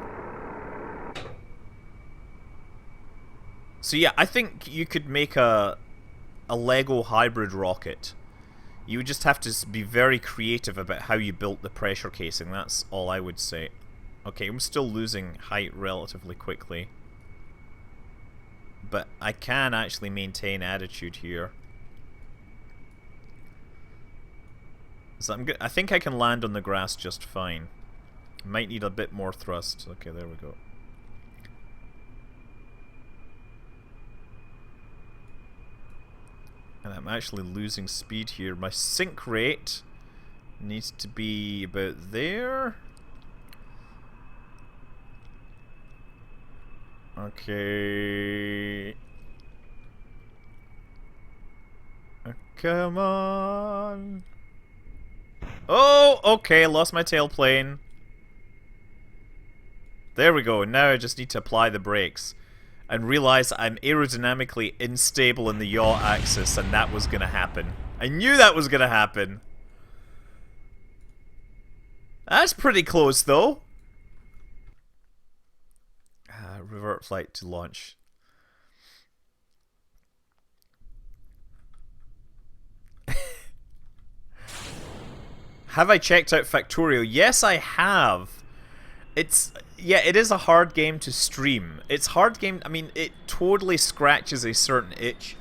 So yeah, I think you could make a Lego hybrid rocket. You would just have to be very creative about how you built the pressure casing. That's all I would say. Okay, I'm still losing height relatively quickly. But I can actually maintain attitude here. So I'm good. I think I can land on the grass just fine. Might need a bit more thrust. Okay, there we go. And I'm actually losing speed here. My sync rate needs to be about there. Okay. Come on. Oh, okay, lost my tailplane. There we go. Now I just need to apply the brakes. And realize I'm aerodynamically unstable in the yaw axis, and that was gonna happen. I knew that was gonna happen. That's pretty close, though. Revert flight to launch. Have I checked out Factorio? Yes, I have. Yeah, it is a hard game to stream. It's hard game. I mean, it totally scratches a certain itch.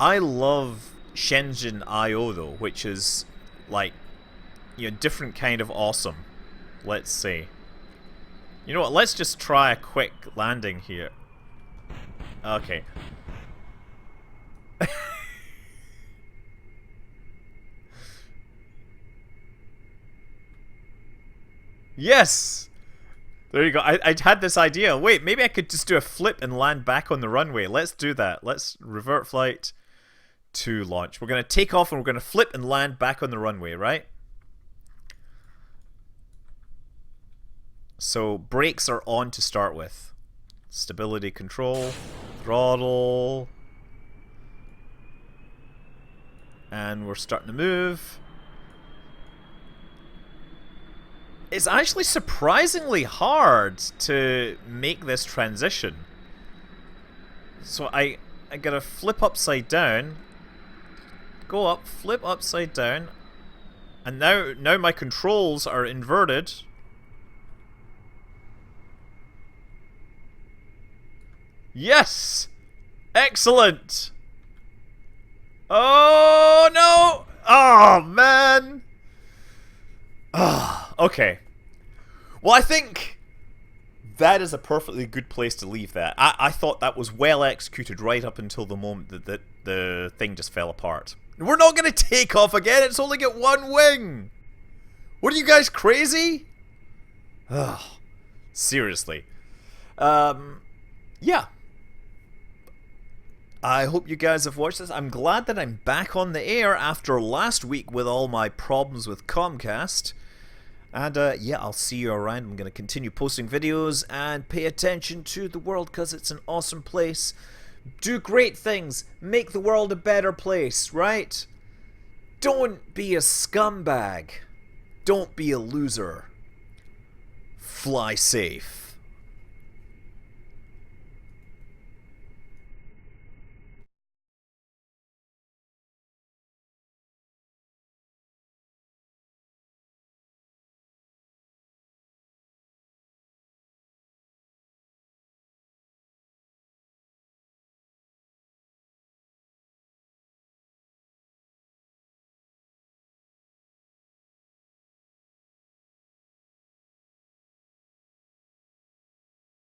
I love Shenzhen IO though, which is like, you know, different kind of awesome. Let's say. You know what? Let's just try a quick landing here. Okay. Yes! There you go. I had this idea. Wait, maybe I could just do a flip and land back on the runway. Let's do that. Let's revert flight to launch. We're going to take off and we're going to flip and land back on the runway, right? So, brakes are on to start with. Stability control, throttle. And we're starting to move. It's actually surprisingly hard to make this transition. So I gotta flip upside down, go up, flip upside down, and now my controls are inverted. Yes! Excellent! Oh no! Oh man! Ah, okay. Well, I think that is a perfectly good place to leave that. I thought that was well executed right up until the moment that the thing just fell apart. We're not going to take off again. It's only got one wing. What are you guys, crazy? Ugh. Seriously. Yeah. I hope you guys have watched this. I'm glad that I'm back on the air after last week with all my problems with Comcast. And yeah, I'll see you around. I'm going to continue posting videos and pay attention to the world because it's an awesome place. Do great things. Make the world a better place, right? Don't be a scumbag. Don't be a loser. Fly safe.